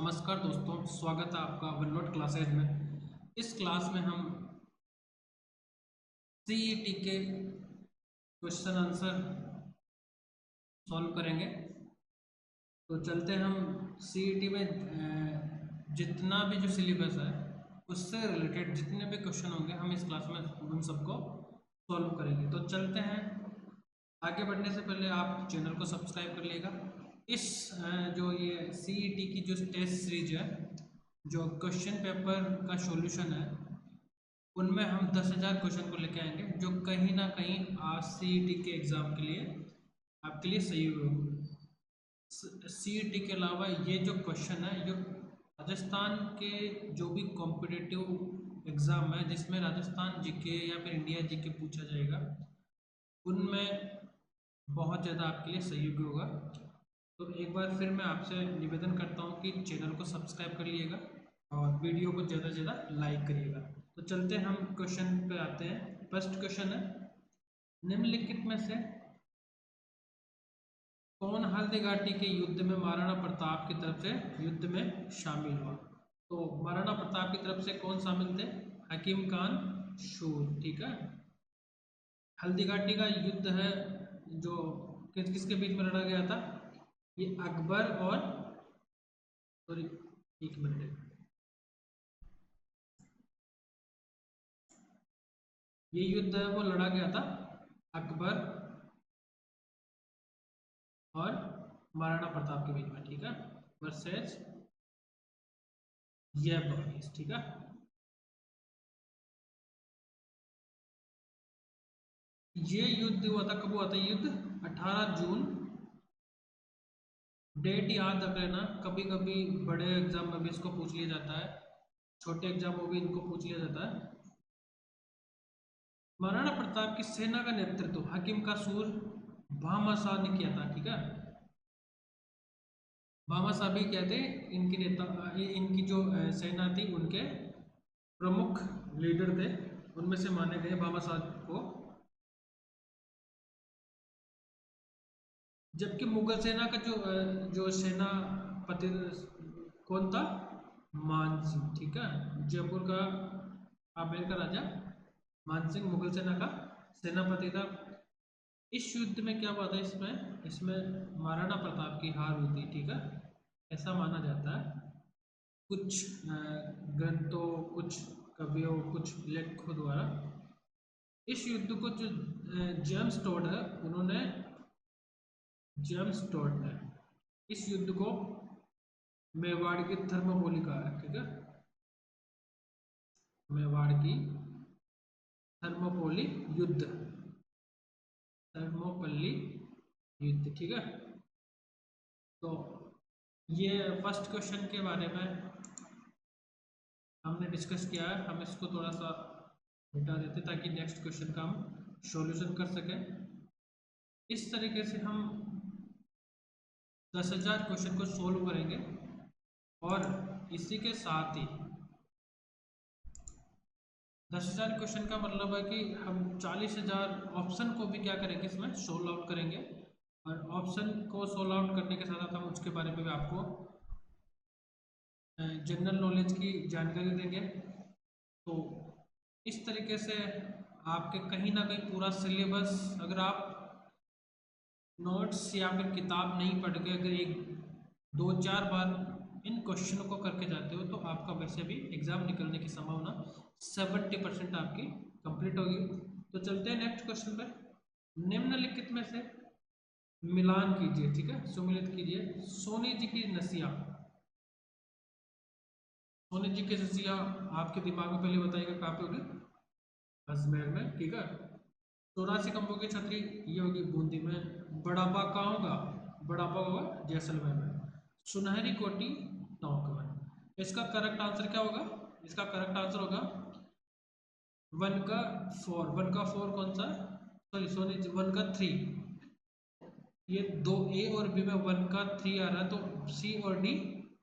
नमस्कार दोस्तों, स्वागत है आपका वन नोट क्लासेज में। इस क्लास में हम सीईटी के क्वेश्चन आंसर सॉल्व करेंगे। तो चलते हैं हम सीईटी में जितना भी जो सिलेबस है उससे रिलेटेड जितने भी क्वेश्चन होंगे हम इस क्लास में उन सबको सॉल्व करेंगे। तो चलते हैं। आगे बढ़ने से पहले आप चैनल को सब्सक्राइब कर लीजिएगा। इस जो ये सीईटी की जो टेस्ट सीरीज है, जो क्वेश्चन पेपर का सॉल्यूशन है, उनमें हम 10,000 क्वेश्चन को लेके आएंगे जो कहीं ना कहीं आज सीईटी के एग्ज़ाम के लिए आपके लिए सही होगा। सीईटी के अलावा ये जो क्वेश्चन है, जो राजस्थान के जो भी कॉम्पिटिटिव एग्ज़ाम है जिसमें राजस्थान जीके या फिर इंडिया जीके पूछा जाएगा, उनमें बहुत ज़्यादा आपके लिए सहयोगी होगा। तो एक बार फिर मैं आपसे निवेदन करता हूँ कि चैनल को सब्सक्राइब कर लीजिएगा और वीडियो को ज़्यादा से ज़्यादा लाइक करिएगा। तो चलते हैं, हम क्वेश्चन पे आते हैं। फर्स्ट क्वेश्चन है, निम्नलिखित में से कौन हल्दी घाटी के युद्ध में महाराणा प्रताप की तरफ से युद्ध में शामिल हुआ? तो महाराणा प्रताप की तरफ से कौन शामिल थे? हकीम खान शूर। ठीक है। हल्दी घाटी का युद्ध है जो किसके बीच में लड़ा गया था? ये अकबर और, सॉरी एक मिनट, ये युद्ध है वो लड़ा गया था अकबर और महाराणा प्रताप के बीच में। ठीक है। वर्सेस ये, ठीक है। ये युद्ध हुआ था, कब हुआ था युद्ध? 18 जून। डेट याद रख लेना, कभी कभी बड़े एग्जाम में भी इसको पूछ लिया जाता है, छोटे एग्जाम में भी इनको पूछ लिया जाता है। महाराणा प्रताप की सेना का नेतृत्व हकीम का सूर भामाशाह ने किया था। ठीक है। भामाशाह भी कहते इनकी नेता, इनकी जो सेना थी उनके प्रमुख लीडर थे, उनमें से माने गए भामाशाह को। जबकि मुगल सेना का जो सेनापति कौन था? मानसिंह। ठीक है। जयपुर का आमेर का राजा मानसिंह मुगल सेना का सेनापति था। इस युद्ध में क्या हुआ था? इसमें इसमें महाराणा प्रताप की हार हुई थी। ठीक है, ऐसा माना जाता है कुछ ग्रंथों, कुछ कवियों, कुछ लेखकों द्वारा। इस युद्ध को जो जेम्स टोड है, उन्होंने, जेम्स टोड ने इस युद्ध को मेवाड़ की थर्मोपोली कहा है। ठीक है, मेवाड़ की थर्मोपोली युद्ध, थर्मोपल्ली युद्ध। ठीक है। तो ये फर्स्ट क्वेश्चन के बारे में हमने डिस्कस किया है। हम इसको थोड़ा सा मिटा देते ताकि नेक्स्ट क्वेश्चन का हम सॉल्यूशन कर सकें। इस तरीके से हम 10,000 क्वेश्चन को सोल्व करेंगे और इसी के साथ ही 10,000 क्वेश्चन का मतलब है कि हम 40,000 ऑप्शन को भी क्या करेंगे, इसमें सोल्व आउट करेंगे। और ऑप्शन को सोल्व आउट करने के साथ साथ हम उसके बारे में भी आपको जनरल नॉलेज की जानकारी देंगे। तो इस तरीके से आपके कहीं ना कहीं पूरा सिलेबस, अगर आप नोट्स या फिर किताब नहीं पढ़ के अगर एक दो चार बार इन क्वेश्चनों को करके जाते हो तो आपका वैसे भी एग्जाम निकलने की संभावना 70% आपकी कंप्लीट होगी। तो चलते हैं नेक्स्ट क्वेश्चन पर। निम्नलिखित में से मिलान कीजिए। ठीक है, सुमिलित कीजिए। सोनी जी की नसिया, सोनी जी की नसिया आपके दिमाग में पहले बताइएगा कहाँ पे होगी? अजमेर में। ठीक है। 84 खंभों की छतरी, ये होगी बूंदी में। बड़ापा कहाँ होगा? बड़ापा होगा जैसलमेर में। सुनहरी कोटी टोंक में। इसका करेक्ट आंसर क्या होगा? इसका करेक्ट आंसर होगा वन का फोर। वन का फोर कौन सा? सॉरी सोनी, वन का थ्री। ये दो ए और बी में वन का थ्री आ रहा है, तो सी और डी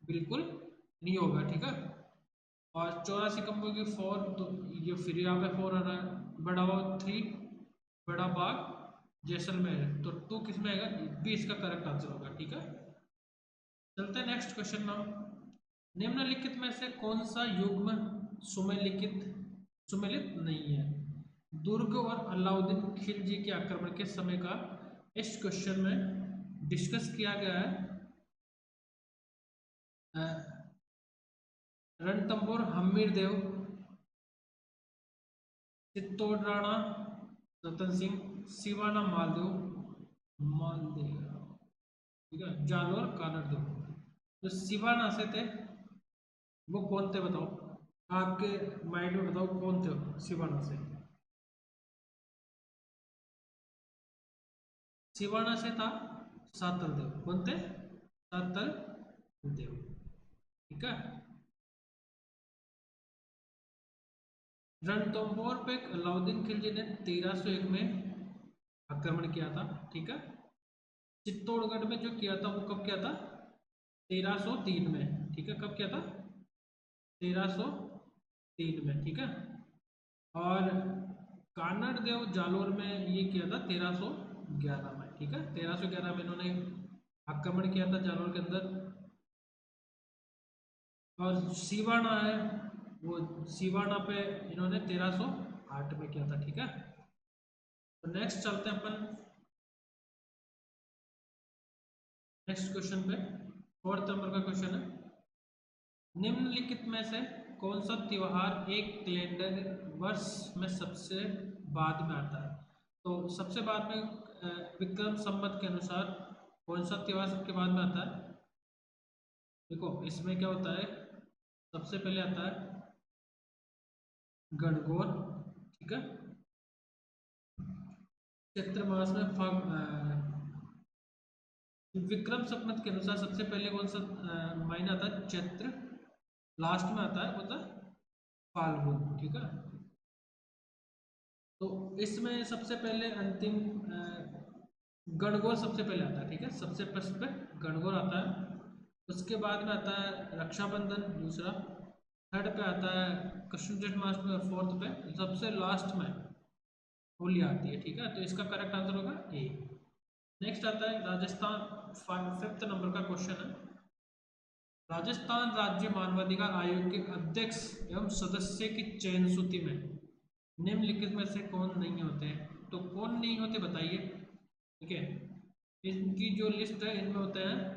बिल्कुल नहीं होगा। ठीक है। और 84 खंभों की फोर, तो ये फिर यहाँ पे फोर आ रहा है। बड़ा बाग थ्री, बड़ा बाग जैसलमेर, तो टू किस में आएगा? बी इसका करेक्ट आंसर होगा। ठीक है। चलते हैं नेक्स्ट क्वेश्चन में। निम्नलिखित में से कौन सा युग्म सुमेलित नहीं है? दुर्ग और अलाउद्दीन खिलजी के आक्रमण के समय का इस क्वेश्चन में डिस्कस किया गया है। रणथंभौर हम्मीर देव, चित्तौड़ राणा रतन सिंह, सिवाना मालदेव, ठीक है, जालोर कानड़ देव। जो सिवाना से थे वो कौन थे बताओ, आपके माइंड में बताओ कौन थे सिवाना से? सिवाना से था सातल देव। कौन थे? सातल देव, ठीक है। रणथंभौर पे अलाउद्दीन खिलजी ने 1301 में आक्रमण किया था, ठीक है। चित्तौड़गढ़ में जो किया था वो कब किया था? 1303 में, ठीक है। कब किया था? 1303 में, ठीक है। और कानड़ देव जालोर में ये किया था 1311 में, ठीक है। 1311 में इन्होंने आक्रमण किया था जालोर के अंदर। और सिवाना है वो सिवाना पे इन्होंने 1308 में किया था, ठीक है। तो नेक्स्ट चलते हैं अपन नेक्स्ट क्वेश्चन पे। 4th नंबर का क्वेश्चन है, निम्नलिखित में से कौन सा त्योहार एक कैलेंडर वर्ष में सबसे बाद में आता है? तो सबसे बाद में विक्रम संवत के अनुसार कौन सा त्योहार सबके बाद में आता है? देखो इसमें क्या होता है, सबसे पहले आता है गणगौर, ठीक है। चैत्र मास में विक्रम संवत के अनुसार सबसे पहले कौन सा महीना आता है? चैत्र। लास्ट में आता है वो था फाल्गुन, ठीक है। तो इसमें सबसे पहले अंतिम गणगौर सबसे पहले आता है, ठीक है। सबसे फर्स्ट पे गणगौर आता है, उसके बाद में आता है रक्षाबंधन दूसरा, थर्ड पे आता है कृष्ण जन्माष्टमी और फोर्थ पे सबसे लास्ट में होली आती है, ठीक है। तो इसका करेक्ट आंसर होगा ए। नेक्स्ट आता है राजस्थान। 5th नंबर का क्वेश्चन है, राजस्थान राज्य मानवाधिकार आयोग के अध्यक्ष एवं सदस्य की चयन सूची में निम्नलिखित में से कौन नहीं होते हैं? तो कौन नहीं होते बताइए, ठीक है। इनकी जो लिस्ट है इनमें होते हैं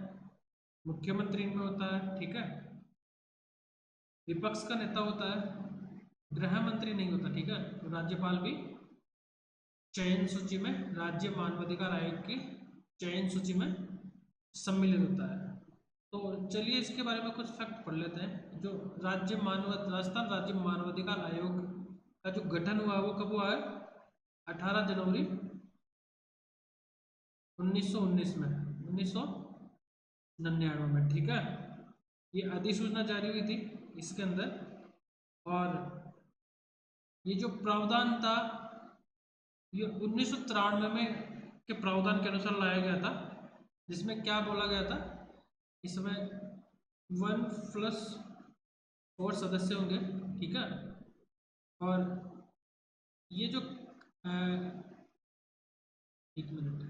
मुख्यमंत्री इनमें होता है, ठीक है। विपक्ष का नेता होता है, गृह मंत्री नहीं होता, ठीक है। तो राज्यपाल भी चयन सूची में राज्य मानवाधिकार आयोग की चयन सूची में सम्मिलित होता है। तो चलिए इसके बारे में कुछ फैक्ट पढ़ लेते हैं। जो राजस्थान राज्य मानवाधिकार आयोग का जो गठन हुआ वो कब हुआ है? 18 जनवरी 1919 में, 1999 में, ठीक है। ये अधिसूचना जारी हुई थी इसके अंदर। और ये जो प्रावधान था ये 1993 में के प्रावधान के अनुसार लाया गया था, जिसमें क्या बोला गया था, इसमें 1+4 सदस्य होंगे, ठीक है। और ये जो एक मिनट,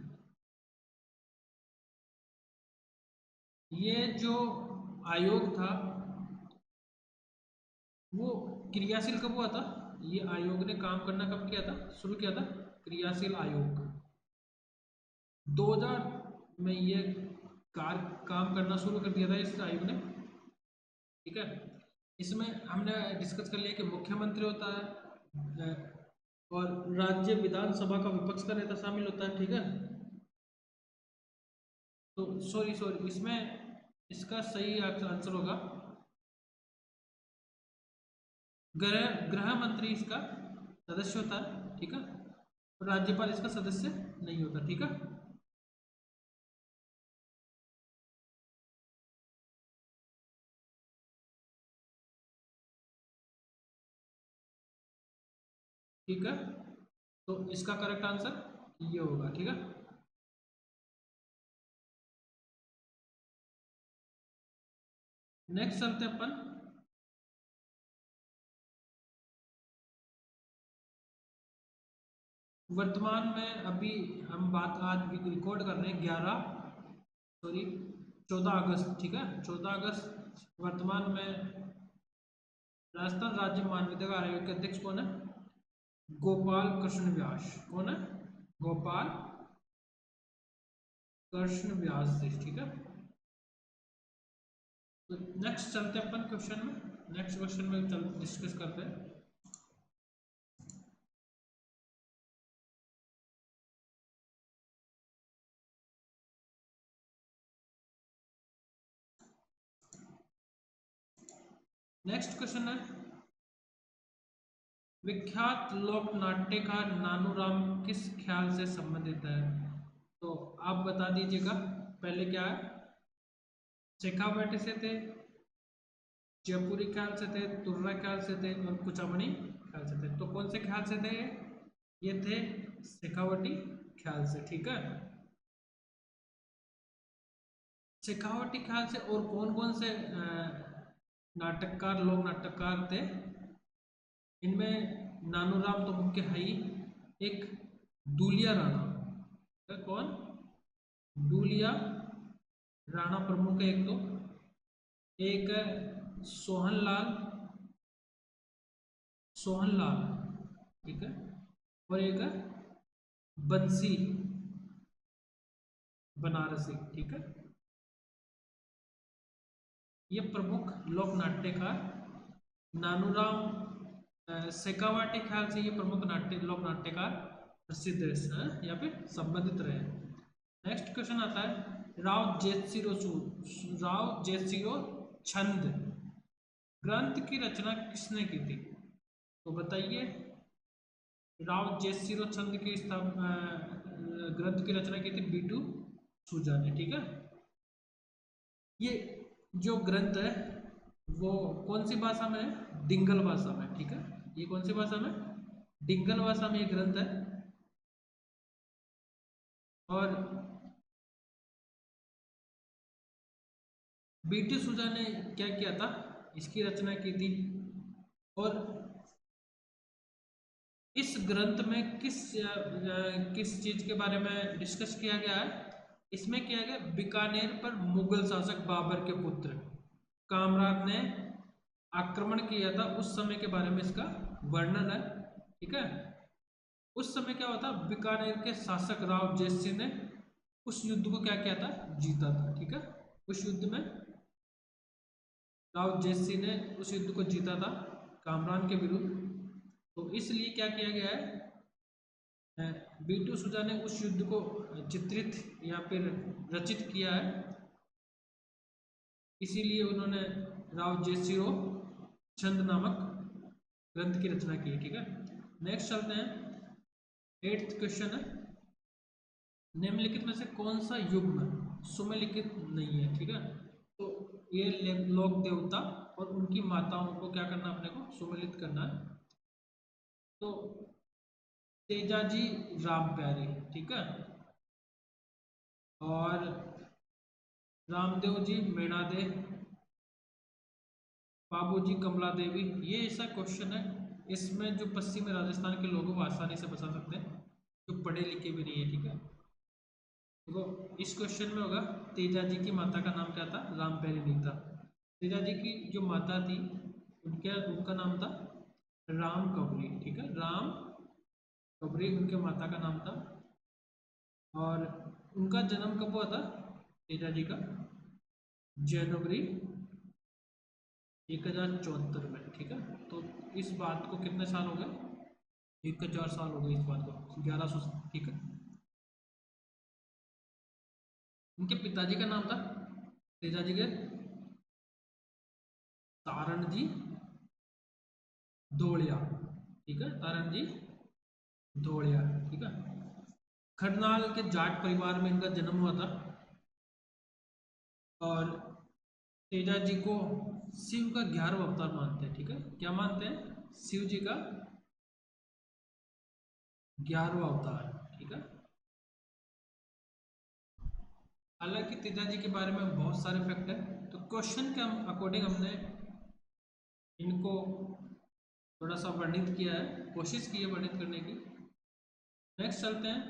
ये जो आयोग था वो क्रियाशील कब हुआ था? ये आयोग ने काम करना कब किया था, शुरू किया था? क्रियाशील आयोग 2000 में ये काम करना शुरू कर दिया था इस आयोग ने, ठीक है। इसमें हमने डिस्कस कर लिया कि मुख्यमंत्री होता है और राज्य विधानसभा का विपक्ष का नेता शामिल होता है, ठीक है। तो सॉरी सॉरी इसमें इसका सही आंसर होगा गृह मंत्री इसका सदस्य होता है, ठीक है। और राज्यपाल इसका सदस्य नहीं होता, ठीक है। ठीक है, तो इसका करेक्ट आंसर ये होगा, ठीक है। नेक्स्ट चलते हैं अपन वर्तमान में। अभी हम बात आज रिकॉर्ड कर रहे हैं 11 सॉरी 14 अगस्त, ठीक है। 14 अगस्त। वर्तमान में राजस्थान राज्य मानवाधिकार आयोग के अध्यक्ष कौन है? गोपाल कृष्ण व्यास। कौन है? गोपाल कृष्ण व्यास जी, ठीक है। तो नेक्स्ट चलते हैं अपन क्वेश्चन में। नेक्स्ट क्वेश्चन में चल डिस्कस करते हैं। नेक्स्ट क्वेश्चन है, विख्यात लोक नाट्यकार नानूराम किस ख्याल से संबंधित है? तो आप बता दीजिएगा। पहले क्या है, शेखावटी से थे, जयपुरी ख्याल से थे, तुर्रा ख्याल से थे और कुचामणी ख्याल से थे। तो कौन से ख्याल से थे? ये थे शेखावटी ख्याल से, ठीक है। शेखावटी ख्याल से। और कौन कौन से नाटककार, लोक नाटककार थे? इनमें नानूराम तो मुख्य है ही, एक दूलिया राणा। कौन? दूलिया राणा प्रमुख है एक तो, एक सोहनलाल, सोहनलाल, ठीक है। और एक बंसी बनारसी, ठीक है। ये प्रमुख लोक नाट्यकार नानूराम शेखावटी ख्याल से ये प्रमुख लोक नाट्यकार प्रसिद्ध है या फिर संबंधित रहे। नेक्स्ट क्वेश्चन आता है, राव जेतसिरो छंद ग्रंथ की रचना किसने की थी? तो बताइए। राव जेतसिरो छंद की ग्रंथ की रचना की थी बीटू सूजा ने, ठीक है। ये जो ग्रंथ है वो कौन सी भाषा में है? डिंगल भाषा में, ठीक है। ये कौन सी भाषा में? डिंगल भाषा में ये ग्रंथ है। और बीटी सूजा ने क्या किया था? इसकी रचना की थी। और इस ग्रंथ में किस चीज के बारे में डिस्कस किया गया है? इसमें किया गया बीकानेर पर मुगल शासक बाबर के पुत्र कामराज ने आक्रमण किया था उस समय के बारे में इसका वर्णन है, ठीक है। उस समय क्या हुआ था, बीकानेर के शासक राव जैत सिंह ने उस युद्ध को क्या किया था? जीता था, ठीक है। उस युद्ध में राव जैत सिंह ने उस युद्ध को जीता था कामरान के विरुद्ध। तो इसलिए क्या किया गया है, बीटू सूजा ने उस युद्ध को चित्रित या फिर रचित किया है, इसीलिए उन्होंने राव जेसिरो छंद नामक ग्रंथ की रचना की है, ठीक है। नेक्स्ट चलते हैं। 8th क्वेश्चन है, निम्नलिखित में से कौन सा युग्म सुमेलिखित नहीं है? ठीक है। तो ये लोक देवता और उनकी माताओं को क्या करना, अपने को सुमेलित करना है। तो तेजाजी राम प्यारी, ठीक है। और रामदेव जी मीणादे, बाबूजी कमला देवी। ये ऐसा क्वेश्चन है, इसमें जो पश्चिमी राजस्थान के लोगों को आसानी से बता सकते हैं, जो पढ़े लिखे भी नहीं है, ठीक है। देखो इस क्वेश्चन में होगा, तेजा जी की माता का नाम क्या था? राम प्यारी नहीं था। तेजा जी की जो माता थी उनका नाम था राम कबरी, ठीक है। राम कबरी उनके माता का नाम था। और उनका जन्म कब हुआ था तेजा जी का? जनवरी 1074 में, ठीक है। तो इस बात को कितने साल हो गए? 1000 साल हो गए इस बात को, 1100, ठीक है। उनके पिताजी का नाम था तेजा जी के तारण जी धोलिया, ठीक है। तारण जी धोलिया, ठीक है। खरनाल के जाट परिवार में इनका जन्म हुआ था। और तेजा जी को शिव का 11वां अवतार मानते हैं, ठीक है। क्या मानते हैं? शिव जी का 11वां अवतार, ठीक है। हालांकि तेजा जी के बारे में बहुत सारे फैक्ट है, तो क्वेश्चन के अकॉर्डिंग हमने इनको थोड़ा सा वर्णित किया है, कोशिश की है वर्णित करने की। नेक्स्ट चलते हैं।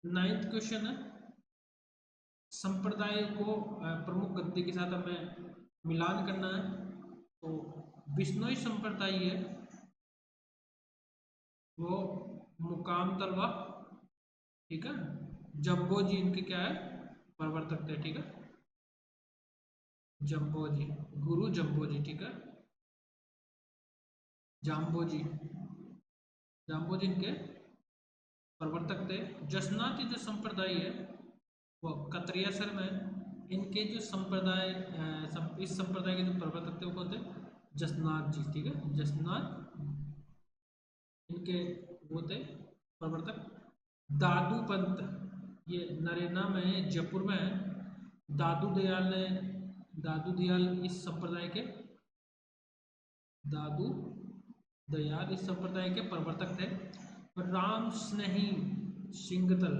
9th क्वेश्चन है, संप्रदाय को प्रमुख गद्दी के साथ हमें मिलान करना है। तो बिश्नोई संप्रदाय है वो मुकाम तलवा, ठीक है। जम्बो जी इनके क्या है, प्रवर्तक थे, ठीक है। जम्बो जी, गुरु जम्बो जी, ठीक है। जाम्बो जी, जाम्बो जी इनके प्रवर्तक थे। जसनाती जो संप्रदाय है वो कतरियासर में, इनके जो संप्रदाय इस संप्रदाय के जो प्रवर्तक थे वो कौन थे, जसनाथ जी, ठीक है। जसनाथ इनके वो थे प्रवर्तक। दादू पंत ये नरेना में है, जयपुर में है। दादू दयाल ने, दादू दयाल इस संप्रदाय के, दादू दयाल इस संप्रदाय के प्रवर्तक थे। राम स्नेही सिंगतल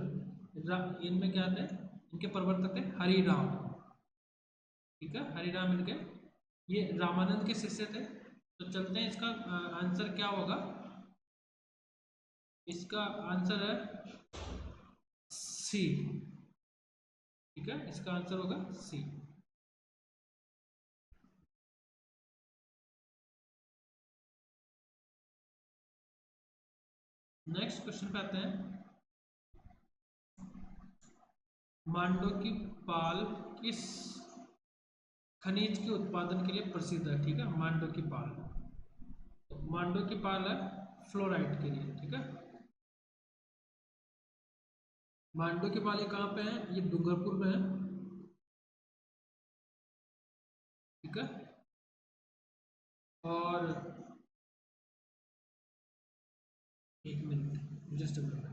इनमें क्या थे, इनके प्रवर्तक थे हरिराम, ठीक है। हरिराम इनके, ये रामानंद के शिष्य थे। तो चलते हैं, इसका आंसर क्या होगा, इसका आंसर है सी, ठीक है। इसका आंसर होगा सी। नेक्स्ट क्वेश्चन पे आते हैं। मांडो की पाल किस खनिज के उत्पादन के लिए प्रसिद्ध है, ठीक है। मांडो की पाल, तो मांडो की पाल है फ्लोराइड के लिए, ठीक है। मांडो की पाल ये कहाँ पे है, ये डूंगरपुर में है, ठीक है। और एक minute, just a minute.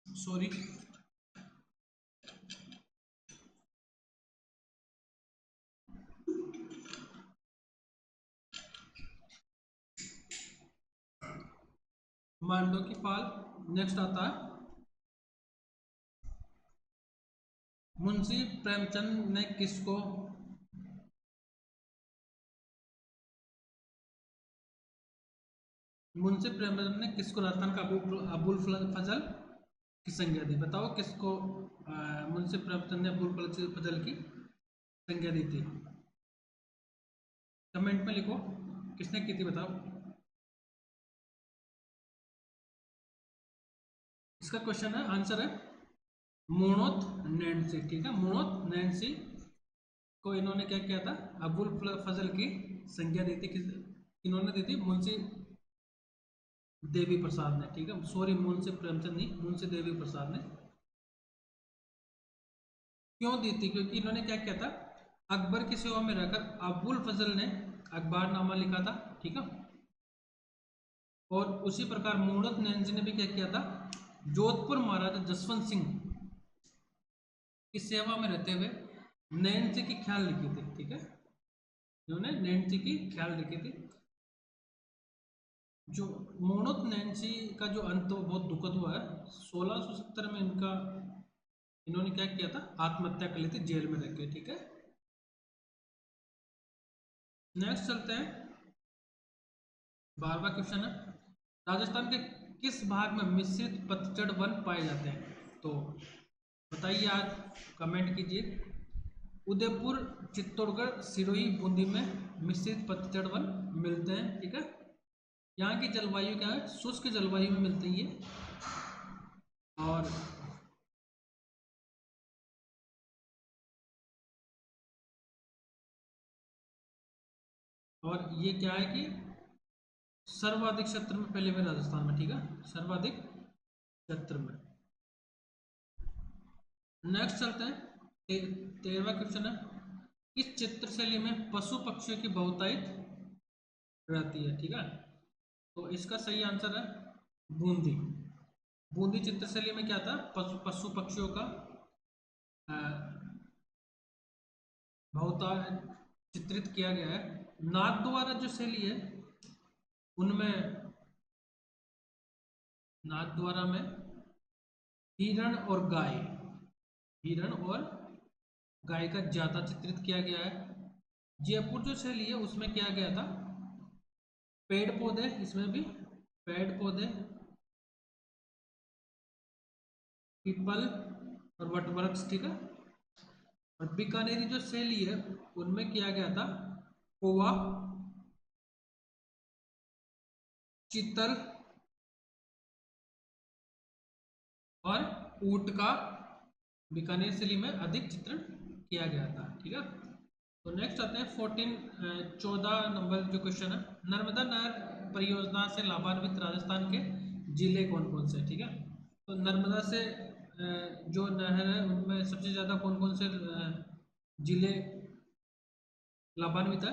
Sorry, मांडो की पाल नेक्स्ट आता है मुंशी प्रेमचंद ने किसको मुंशी प्रेमचंद ने किसको राजस्थान का अबुल फजल की संज्ञा दी? बताओ किसको मुंशी प्रेमचंद ने अबुल फजल की संज्ञा दी थी? कमेंट में लिखो किसने की थी, बताओ। इसका क्वेश्चन है, आंसर है मोणोत नैन्सी। ठीक है, मोणोत नैन्सी को इन्होंने क्या किया था? अबुल फजल की संज्ञा दी थी। इन्होंने दी थी मुंशी देवी प्रसाद ने। ठीक है, सॉरी मुंशी प्रेमचंद नहीं, मुंशी देवी प्रसाद ने। क्यों दी थी? क्योंकि इन्होंने क्या किया था, अकबर की सेवा में रहकर अबुल फजल ने अखबारनामा लिखा था। ठीक है, और उसी प्रकार मोहम्मद नैन्सी ने भी क्या किया था, जोधपुर महाराजा जसवंत सिंह की सेवा में रहते हुए नैन्सी की ख्याल लिखी थी। ठीक है, इन्होंने नैन्सी की ख्याल लिखी थी। जो मोहम्मद नैन्सी का जो अंत तो बहुत दुखद हुआ है। 1670 में इन्होंने क्या किया था, आत्महत्या कर ली थी जेल में रह के। ठीक है, नेक्स्ट चलते हैं, 12वां क्वेश्चन है, राजस्थान के किस भाग में मिश्रित पतझड़ वन पाए जाते हैं? तो बताइए, आज कमेंट कीजिए। उदयपुर, चित्तौड़गढ़, सिरोही, बूंदी में मिश्रित पतझड़ वन मिलते हैं। ठीक है, यहाँ की जलवायु क्या है, शुष्क जलवायु में मिलते हैं ये। और ये क्या है कि सर्वाधिक क्षेत्र में पहले में राजस्थान में। ठीक है, सर्वाधिक क्षेत्र में। नेक्स्ट चलते हैं, 13वां क्वेश्चन है, इस चित्रशैली में पशु पक्षियों की बहुतायत रहती है? ठीक है, तो इसका सही आंसर है बूंदी। बूंदी चित्रशैली में क्या था, पशु पक्षियों का बहुतायत चित्रित किया गया है। नाथद्वारा जो शैली है उनमें, नाथद्वारा में हिरण और गाय, हिरण और गाय का ज्यादा चित्रित किया गया है। जयपुर जो शैली है उसमें किया गया था पेड़ पौधे, इसमें भी पेड़ पौधे, पीपल और वटवृक्ष। ठीक है, और बीकानेरी जो शैली है उनमें किया गया था कोवा, चीतल और ऊंट का बीकानेर शैली में अधिक चित्रण किया गया था। ठीक है, तो नेक्स्ट आते हैं 14 नंबर जो क्वेश्चन है, नर्मदा नहर परियोजना से लाभान्वित राजस्थान के जिले कौन कौन से? ठीक है, तो नर्मदा से जो नहर है उनमें सबसे ज्यादा कौन कौन से जिले लाभान्वित है?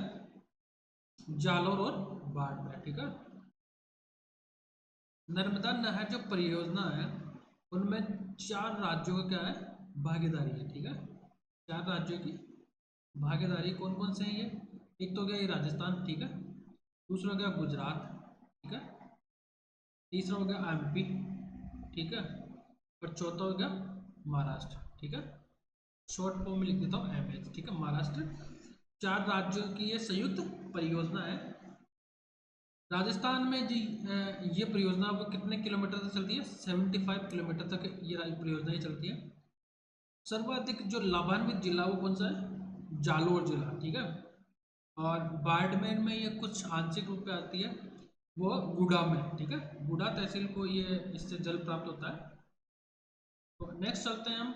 जालोर और बाड़मेर। ठीक है, नर्मदा नहर जो परियोजना है उनमें 4 राज्यों का क्या है, भागीदारी है। ठीक है, 4 राज्यों की भागीदारी कौन कौन से हैं ये? एक तो हो गया ये राजस्थान। ठीक है, दूसरा हो गया गुजरात। ठीक है, तीसरा हो गया एमपी। ठीक है, और चौथा हो गया महाराष्ट्र। ठीक है, शॉर्ट फॉर्म में लिख देता हूँ एमएच। ठीक है, महाराष्ट्र। 4 राज्यों की ये संयुक्त परियोजना है। राजस्थान में जी ये परियोजना अब कितने किलोमीटर तक चलती है? 75 किलोमीटर तक ये परियोजना ही चलती है। सर्वाधिक जो लाभान्वित जिला वो कौन सा है? जालोर जिला। ठीक है, और बाड़मेर में ये कुछ आंशिक रूप में आती है, वो गुड़ा में। ठीक है, गुड़ा तहसील को ये इससे जल प्राप्त होता है। तो नेक्स्ट चलते हैं हम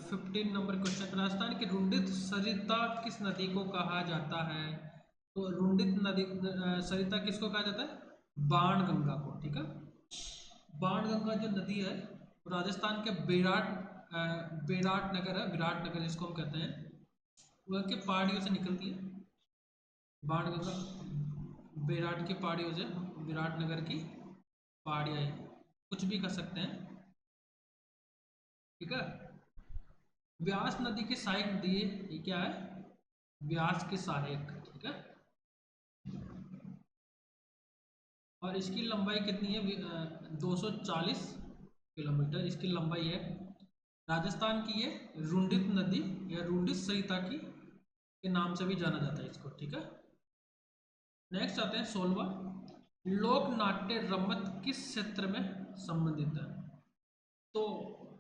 15 नंबर क्वेश्चन, राजस्थान की रुंडित सरिता किस नदी को कहा जाता है? तो रुंडित नदी सरिता किसको कहा जाता है? बाण गंगा को। ठीक है, बाण गंगा जो नदी है राजस्थान के बेराट नगर है, विराट नगर जिसको हम कहते हैं, वह के पहाड़ियों से निकलती है। बाण गंगा बेराट की पहाड़ियों से, विराट नगर की पहाड़ियाँ हैं, कुछ भी कर सकते हैं। ठीक है, व्यास नदी की सहायक नदी है, ये क्या है? व्यास की सहायक। ठीक है, और इसकी लंबाई कितनी है? 240 किलोमीटर इसकी लंबाई है। राजस्थान की ये रुंडित नदी या रुंडित सरिता की के नाम से भी जाना जाता है इसको, ठीक है। नेक्स्ट आते हैं 16वां, लोक नाट्य रमत किस क्षेत्र में संबंधित है? तो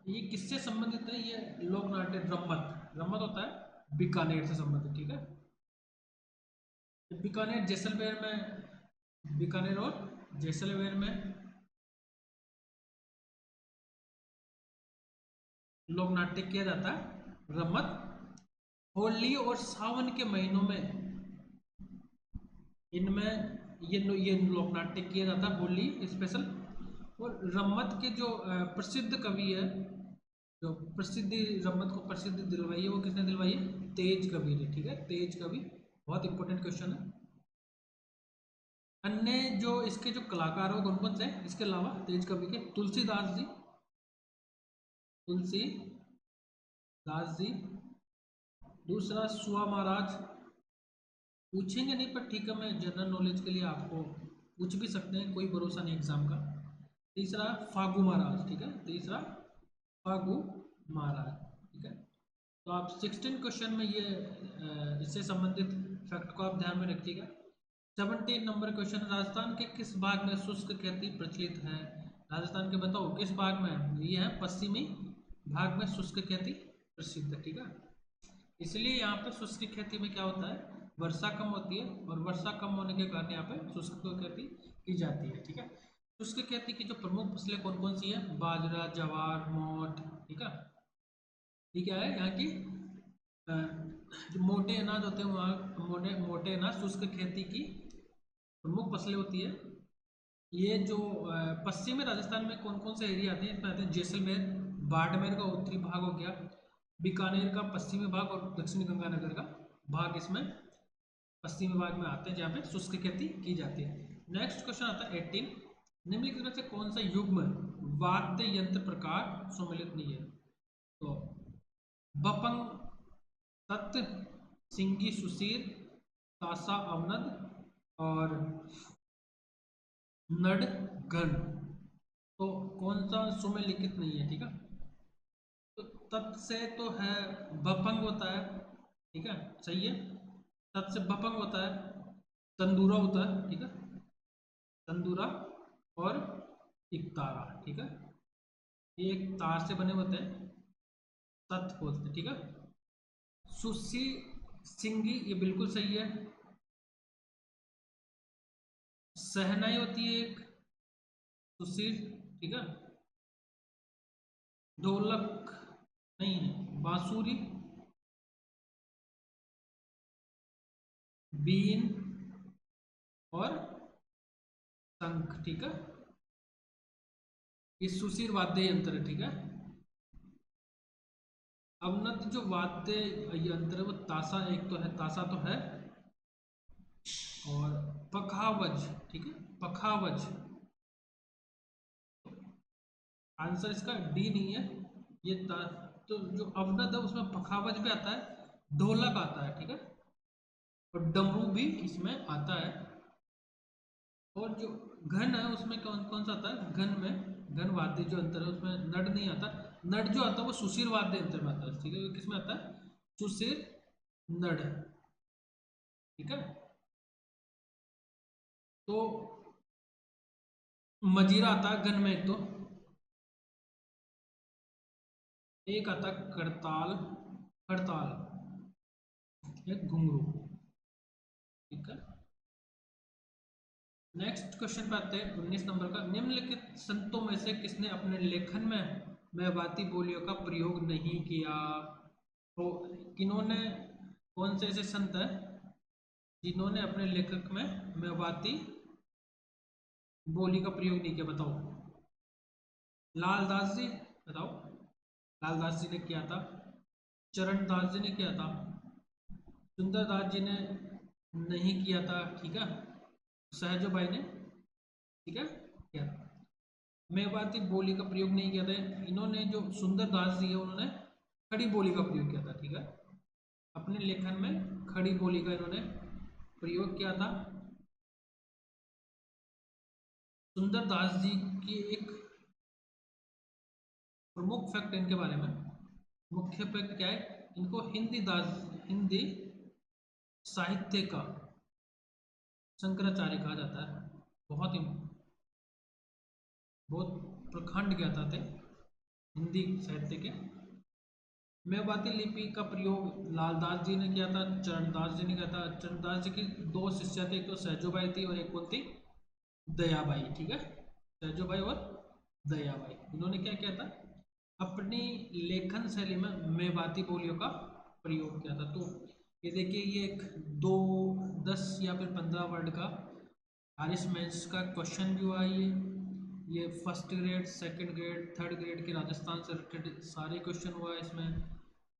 ये किससे संबंधित है? ये लोक नाट्य रमत, रमत होता है बीकानेर से संबंधित, ठीक है। बीकानेर जैसलमेर में, बीकानेर और जैसलमेर में लोक नाट्य किया जाता है रमत। होली और सावन के महीनों में इनमें ये लोक नाट्य किया जाता है, होली स्पेशल। और रमत के जो प्रसिद्ध कवि है, जो प्रसिद्धि रमत को प्रसिद्धि दिलवाई है, वो किसने दिलवाई है? तेज कवि ने, ठीक है, तेज कवि। बहुत इंपॉर्टेंट क्वेश्चन है। अन्य जो इसके जो कलाकार हो कौन कौन से हैं इसके अलावा तेज कवि के? तुलसीदास जी, तुलसीदास जी। दूसरा सुआ महाराज, पूछेंगे नहीं पर ठीक है, मैं जनरल नॉलेज के लिए आपको पूछ भी सकते हैं, कोई भरोसा नहीं एग्जाम का। तीसरा फागू महाराज, ठीक है, तीसरा फागू महाराज, ठीक है। तो आप 16 क्वेश्चन में ये इससे संबंधित फैक्ट को आप ध्यान में रखिएगा। 17 नंबर क्वेश्चन, राजस्थान के किस भाग में शुष्क खेती प्रचलित है? राजस्थान के बताओ किस भाग में? ये है पश्चिमी भाग में शुष्क खेती प्रसिद्ध है, ठीक है। इसलिए यहाँ पे शुष्क खेती में क्या होता है, वर्षा कम होती है, और वर्षा कम होने के कारण यहाँ पे शुष्क खेती की जाती है, ठीक है। शुष्क खेती की जो प्रमुख फसलें कौन कौन सी है? बाजरा, ज्वार, मोठ, ठीक है। ठीक है, यहाँ की जो मोटे अनाज होते हैं वहाँ मोटे अनाज शुष्क खेती की प्रमुख फसलें होती है। ये जो पश्चिमी राजस्थान में कौन कौन से एरिया आते हैं? इसमें आते हैं जैसलमेर, बाड़मेर का उत्तरी भाग हो गया, बीकानेर का पश्चिमी भाग, और दक्षिणी गंगानगर का भाग इसमें पश्चिमी भाग में आते हैं, जहाँ पे शुष्क खेती की जाती है। नेक्स्ट क्वेश्चन आता है 18, निम्नलिखित में से कौन सा युग्म वाद्य यंत्र प्रकार सम्मिलित नहीं है? तो बपंग, तत्, सिंगी सुशीर, तासा अवनद और नडगन। तो कौन सा सुमेलिखित नहीं है, ठीक है। तो तत् से तो है बपंग होता है, ठीक है, सही है। तत् से बपंग होता है, तंदूरा होता है, ठीक है, तंदूरा और इकतारा, ठीक है। ये एक तार से बने होते हैं, तत् बोलते हैं, ठीक है। सुशी सिंगी ये बिल्कुल सही है। सहनाई होती है एक, सुशीर, ठीक है। ढोलक नहीं है, बांसुरी, बीन और शंख, ठीक है। ये सुशीर वाद्य यंत्र है, ठीक है। अवनत जो वाद्य यंत्र है वो तासा, एक तो है तासा तो है, और पखावज, ठीक है, पखावज। आंसर इसका डी नहीं है, ये तो जो अवनत है उसमें पखावज भी आता है, ढोलक आता है, ठीक है, और डमरू भी इसमें आता है। और जो घन है उसमें कौन कौन सा आता है? घन में, घन वाद्य जो अंतर है उसमें नड नहीं आता। नड जो आता है वो सुशीर वाद्य यंत्र में आता है, ठीक है, किसमें आता है? सुशीर नड, ठीक है। तो मजीरा आता है घन में, एक आता है करताल, करताल, एक घुंघरू, ठीक है। नेक्स्ट क्वेश्चन पे आते हैं 19 नंबर का, निम्नलिखित संतों में से किसने अपने लेखन में मेवाती बोलियों का प्रयोग नहीं किया? तो किन्होंने, कौन से ऐसे संत हैं जिन्होंने अपने लेखक में मेवाती बोली का प्रयोग नहीं किया? बताओ। लालदास जी, बताओ। लालदास जी ने किया था, चरणदास जी ने किया था, सुंदरदास जी ने नहीं किया था, ठीक है, सहजो भाई ने, ठीक है, किया था। मेवाती बोली का प्रयोग नहीं किया था इन्होंने, जो सुंदरदास जी है उन्होंने खड़ी बोली का प्रयोग किया था, ठीक है। अपने लेखन में खड़ी बोली का इन्होंने प्रयोग किया था। सुंदरदास जी की एक प्रमुख फैक्ट इनके बारे में, मुख्य फैक्ट क्या है, इनको हिंदी साहित्य का शंकराचार्य कहा जाता है। बहुत प्रखंड ज्ञाता थे हिंदी साहित्य के। मेवाती लिपि का प्रयोग लालदास जी ने किया था, चरणदास जी ने किया था। चरणदास जी की दो शिष्या थे, एक तो सहजोबाई थी और एक कौन थी, दयाबाई। ठीक है, सहजोबाई और दयाबाई, इन्होंने क्या किया था, अपनी लेखन शैली में मेवाती बोलियों का प्रयोग किया था। तो ये देखिए, ये एक 2, 10 या फिर 15 वर्ड का आरिस मेंस का क्वेश्चन भी हुआ है। ये first grade, second grade, third grade के राजस्थान से रिलेटेड सारे क्वेश्चन हुआ है इसमें।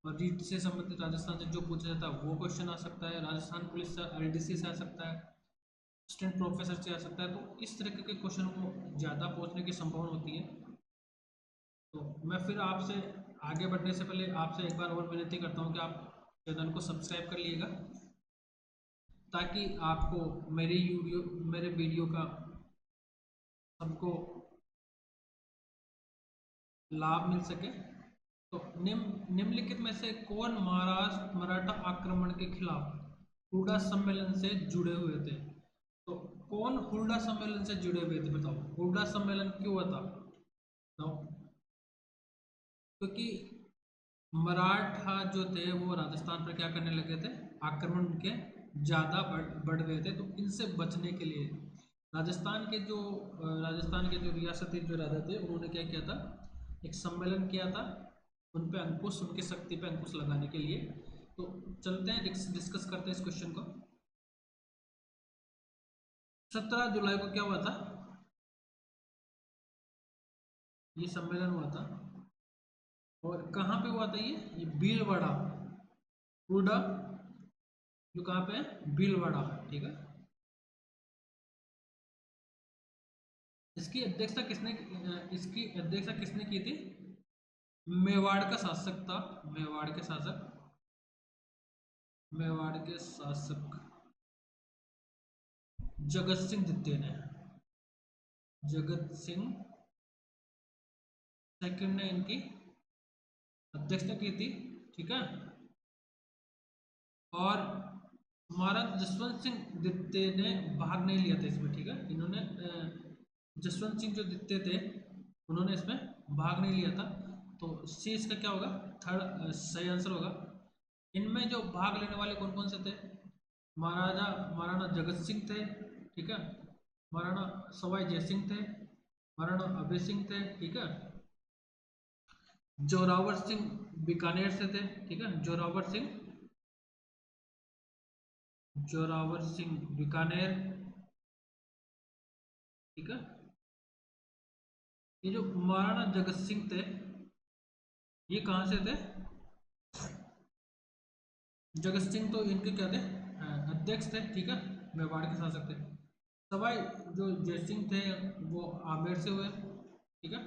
और रीट से संबंधित राजस्थान से जो पूछा जाता है वो क्वेश्चन आ सकता है, राजस्थान पुलिस से, एलडीसी से आ सकता है, असिस्टेंट प्रोफेसर से आ सकता है। तो इस तरीके के क्वेश्चन को ज़्यादा पूछने की संभावना होती है। तो मैं फिर आपसे आगे बढ़ने से पहले आपसे एक बार और विनती करता हूँ कि आप चैनल को सब्सक्राइब कर लीजिएगा, ताकि आपको मेरे वीडियो का सबको लाभ मिल सके। तो निम्नलिखित में से कौन महाराष्ट्र मराठा आक्रमण के खिलाफ हुडा सम्मेलन से जुड़े हुए थे? तो कौन हुडा सम्मेलन से जुड़े हुए थे, बताओ। हुडा सम्मेलन क्यों हुआ था, बताओ। क्योंकि मराठा जो थे वो राजस्थान पर क्या करने लगे थे, आक्रमण के ज़्यादा बढ़ गए थे। तो इनसे बचने के लिए राजस्थान के जो रियासती जो राजा थे, उन्होंने क्या किया था, एक सम्मेलन किया था उन पे अंकुश, उनकी शक्ति पे अंकुश लगाने के लिए। तो चलते हैं डिस्कस करते हैं इस क्वेश्चन को। 17 जुलाई को क्या हुआ था, ये सम्मेलन हुआ था। और कहाँ पे हुआ था ये भीलवाड़ा, हुडा जो कहाँ पे है, भीलवाड़ा। ठीक है, इसकी अध्यक्षता किसने की थी, मेवाड़ का शासक था, मेवाड़ के शासक जगत सिंह द्वितीय ने, जगत सिंह सेकंड ने इनकी अध्यक्षता की थी। ठीक है, और महाराज जसवंत सिंह द्वितीय ने भाग नहीं लिया था इसमें। ठीक है, इन्होंने जसवंत सिंह जो द्वितीय थे, उन्होंने इसमें भाग नहीं लिया था। तो सी इसका क्या होगा, थर्ड सही आंसर होगा। इनमें जो भाग लेने वाले कौन कौन से थे, महाराणा जगत सिंह थे। ठीक है, महाराणा सवाई जय सिंह थे, महाराणा अभय सिंह थे। ठीक है, जोरावर सिंह बीकानेर से थे। ठीक है, जोरावर सिंह बीकानेर। ठीक है, ये जो महाराणा जगत सिंह थे, ये कहाँ से थे, जगत सिंह तो इनके क्या थे, अध्यक्ष थे। ठीक है, मेवाड़ के शासक थे। सवाई जो जयसिंह थे वो आमेर से हुए। ठीक है,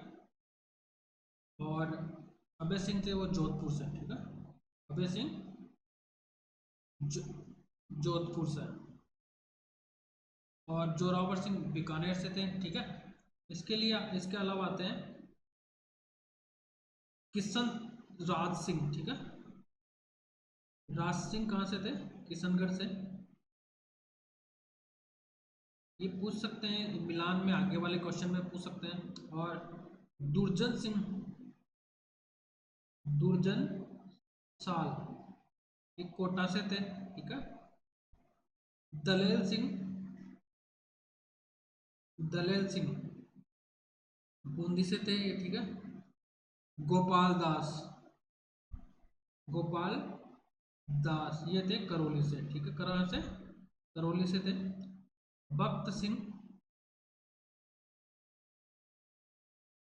और अभय सिंह थे वो जोधपुर से। ठीक है, अभय सिंह जो, जोधपुर से, और जोरावर सिंह बीकानेर से थे। ठीक है, इसके अलावा आते हैं किशन राज सिंह। ठीक है, राज सिंह कहाँ से थे, किशनगढ़ से। ये पूछ सकते हैं मिलान में, आगे वाले क्वेश्चन में पूछ सकते हैं। और दुर्जन सिंह, दुर्जन साल, ये कोटा से थे। ठीक है, दलेल सिंह, बूंदी से थे ये। ठीक है, गोपाल दास, गोपाल दास ये थे करौली से। ठीक है, कहाँ से, करौली से थे। भक्त सिंह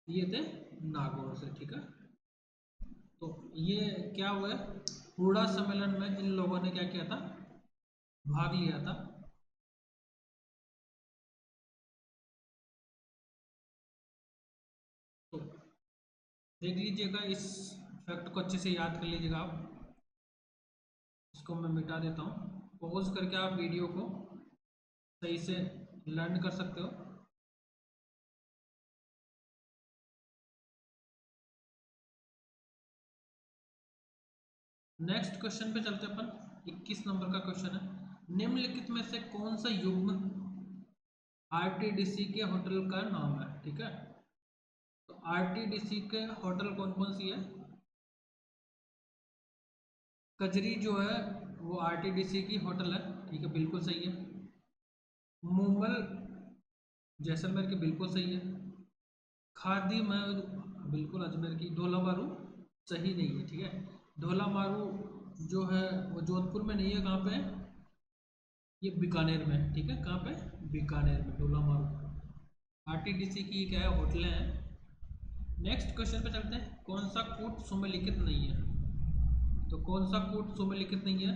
ये थे नागौर से। ठीक है, तो ये क्या हुआ है, हुडा सम्मेलन में इन लोगों ने क्या किया था, भाग लिया था। तो देख लीजिएगा, इस फैक्ट को अच्छे से याद कर लीजिएगा आप। इसको मैं मिटा देता हूँ, पॉज करके आप वीडियो को सही से लर्न कर सकते हो। नेक्स्ट क्वेश्चन पे चलते हैं अपन। 21 नंबर का क्वेश्चन है, निम्नलिखित में से कौन सा युग्म आरटीडीसी के होटल का नाम है। ठीक है, तो आरटीडीसी के होटल कौन कौन सी है। कजरी जो है वो आरटीडीसी की होटल है। ठीक है, बिल्कुल सही है। मुंबल जैसलमेर की बिल्कुल सही है। खादी महल बिल्कुल अजमेर की। ढोला मारू सही नहीं है। ठीक है, ढोला मारू जो है वो जोधपुर में नहीं है। कहाँ पे है ये, बीकानेर में है। ठीक है, कहाँ पे, बीकानेर में ढोला मारू। आरटीडीसी की क्या है, होटलें हैं। नेक्स्ट क्वेश्चन पे चलते हैं, कौन सा कूट सुमेलिखित नहीं है। तो कौन सा कूट सुमेलिखित नहीं है।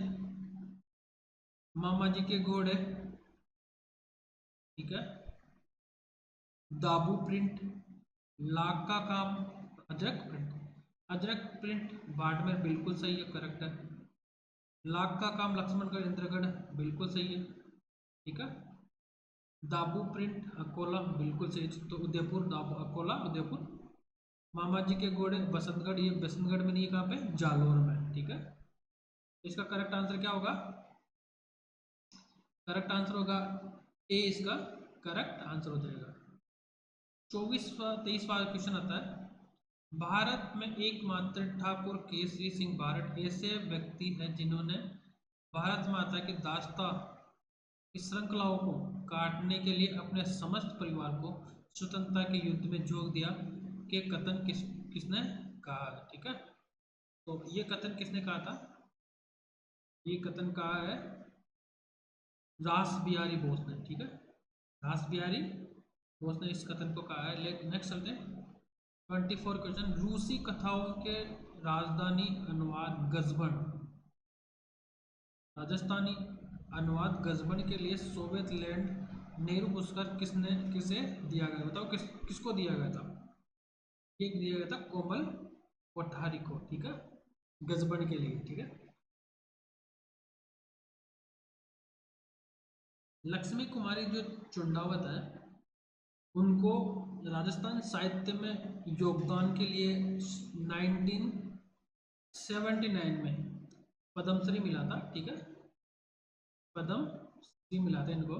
मामा जी के घोड़े, ठीक है, दाबू प्रिंट, लाख का काम, अजरक प्रिंट। अजरक प्रिंट बाड़मेर बिल्कुल सही है, करेक्ट है। लाख का काम लक्ष्मणगढ़ इंद्रगढ़ बिल्कुल सही है। ठीक है, दाबू प्रिंट अकोला बिल्कुल सही। तो उदयपुर, दाबू, अकोला, उदयपुर। मामा जी के घोड़े बसंतगढ़, ये बसंतगढ़ में नहीं है, कहाँ पे, जालोर में। ठीक है, इसका करेक्ट आंसर क्या होगा। करेक्ट आंसर होगा ए, इसका करेक्ट आंसर हो जाएगा। 23वां क्वेश्चन आता है, भारत में एकमात्र ठाकुर केसरी सिंह बारट ऐसे व्यक्ति हैं जिन्होंने भारत माता की दास्ता की श्रृंखलाओं को काटने के लिए अपने समस्त परिवार को स्वतंत्रता के युद्ध में झोंक दिया के कथन किसने कहा है। ठीक है, तो ये कथन किसने कहा था। ये कथन कहा है रास बिहारी बोस ने। ठीक है, रास बिहारी बोस ने इस कथन को कहा है। नेक्स्ट चलते हैं 24 क्वेश्चन, रूसी कथाओं के राजधानी अनुवाद गजबन, राजस्थानी अनुवाद गजबन के लिए सोवियत लैंड नेहरू पुरस्कार किसे दिया गया, बताओ किसको दिया गया था। ये दिया गया था कोमल कोठारी को। ठीक है, गजबन के लिए। ठीक है, लक्ष्मी कुमारी जो चुंडावत है उनको राजस्थान साहित्य में योगदान के लिए 1979 में पद्मश्री मिला था। ठीक है, पद्मश्री मिला था इनको।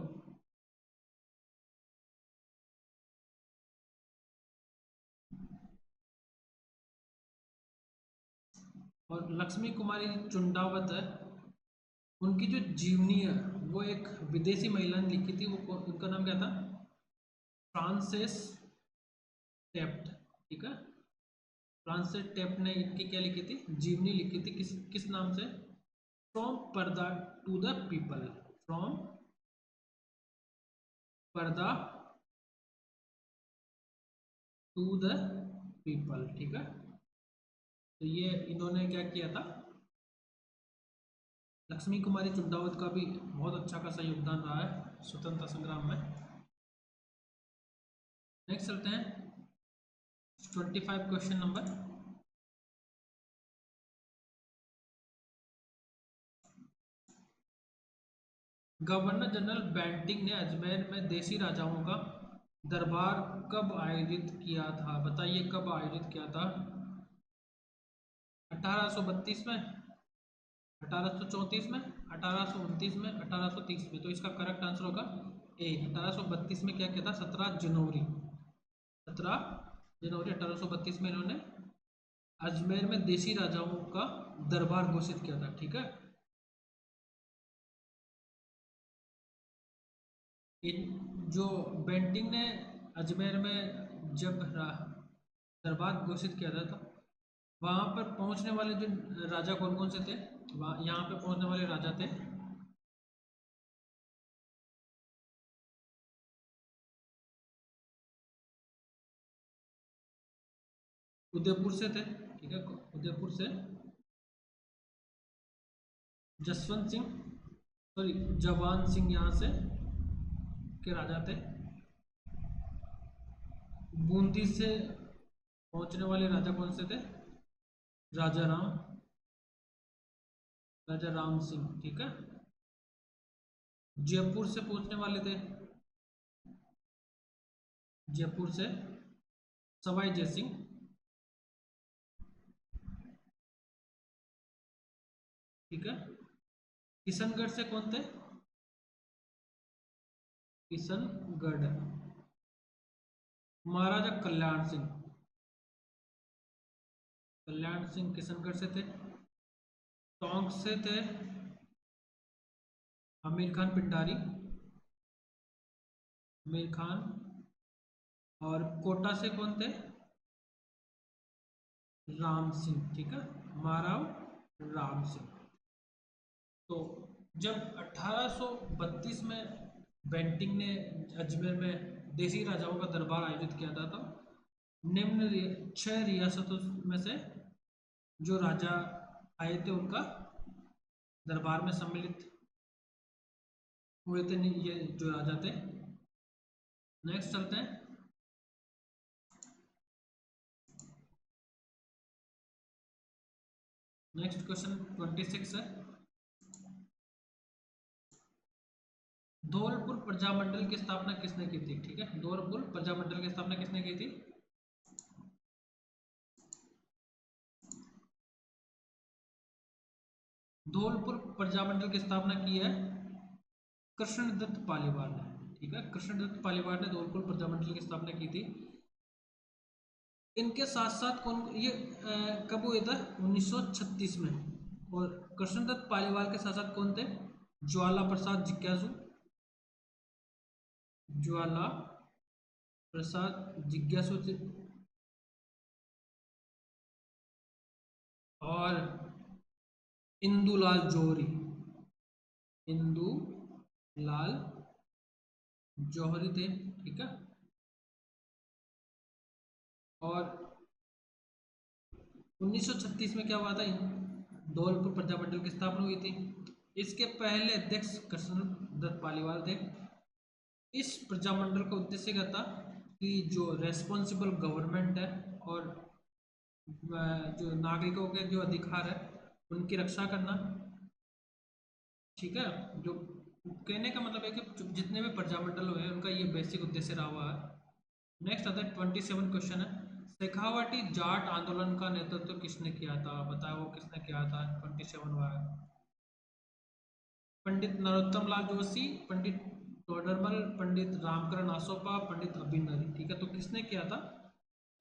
और लक्ष्मी कुमारी चुंडावत है, उनकी जो जीवनी है वो एक विदेशी महिला ने लिखी थी। उनका नाम क्या था, फ्रांसेस टेप्ट। ठीक है, फ्रांसिस टेप ने इनकी क्या लिखी थी, जीवनी लिखी थी। किस किस नाम से, फ्रॉम पर्दा टू द पीपल, फ्रॉम पर्दा टू द पीपल। ठीक है, तो ये इन्होंने क्या किया था, लक्ष्मी कुमारी चुंडावत का भी बहुत अच्छा खासा योगदान रहा है स्वतंत्रता संग्राम में। नेक्स्ट चलते हैं 25 question number, governor general Bentinck ने अजमेर में देशी राजाओं का दरबार कब आयोजित किया था, बताइए कब आयोजित किया था। 1832 में, 1834 में, 1829 में, 1830 में। तो इसका करेक्ट आंसर होगा ए, 1832 में क्या किया था, 17 जनवरी, 17 जनवरी 1832 में इन्होंने अजमेर में देशी राजाओं का दरबार घोषित किया था। ठीक है, इन जो बेंटिंग ने अजमेर में जब दरबार घोषित किया था तो वहां पर पहुंचने वाले जो राजा कौन कौन से थे, वहाँ यहाँ पे पहुंचने वाले राजा थे उदयपुर से थे। ठीक है, उदयपुर से जसवंत सिंह, सॉरी जवान सिंह यहाँ से के राजा थे। बूंदी से पहुंचने वाले राजा कौन से थे, राजा राम, राजा राम सिंह। ठीक है, जयपुर से पहुंचने वाले थे, जयपुर से सवाई जय सिंह। ठीक है। किशनगढ़ से कौन थे? किशनगढ़ महाराजा कल्याण सिंह। कल्याण सिंह किशनगढ़ से थे। टोंक से थे आमिर खान पिंडारी, आमिर खान। और कोटा से कौन थे? राम सिंह, ठीक है, महाराव राम सिंह। तो जब 1832 में बेंटिंग ने अजमेर में देसी राजाओं का दरबार आयोजित किया था, तो निम्न 6 रियासतों में से जो राजा आए थे उनका दरबार में सम्मिलित हुए थे ये जो राजा थे। नेक्स्ट चलते हैं। नेक्स्ट क्वेश्चन 26 है। धौलपुर प्रजामंडल की स्थापना किसने की थी? ठीक है, धौलपुर प्रजामंडल की स्थापना किसने की थी? धौलपुर प्रजामंडल की स्थापना की है कृष्णदत्त पालीवाल ने। ठीक है, कृष्णदत्त पालीवाल ने धौलपुर प्रजामंडल की स्थापना की थी। इनके साथ साथ कौन ये कब हुए था? 1936 में। और कृष्णदत्त पालीवाल के साथ साथ कौन थे? ज्वाला प्रसाद जिज्ञासु, ज्वाला प्रसाद जिज्ञासु और इंदुलाल जौहरी, इंदुलाल जौहरी थे। ठीक है, और 1936 में क्या हुआ था? धौलपुर प्रजामंडल की स्थापना हुई थी। इसके पहले अध्यक्ष कृष्णदत्त पालीवाल थे। इस प्रजामंडल का उद्देश्य क्या था कि जो रेस्पॉन्सिबल गवर्नमेंट है और जो नागरिकों के जो अधिकार है उनकी रक्षा करना। ठीक है, जो कहने का मतलब है कि जितने भी प्रजामंडल हुए उनका ये बेसिक उद्देश्य रहा हुआ है। नेक्स्ट आता है 27 क्वेश्चन है। शेखावटी जाट आंदोलन का नेतृत्व किसने किया था? बताओ वो किसने किया था? 27 हुआ है। पंडित नरोत्तम लाल जोशी, पंडित टोडरमल, पंडित रामकरण आसोपा, पंडित अभिनरी। ठीक है, तो किसने किया था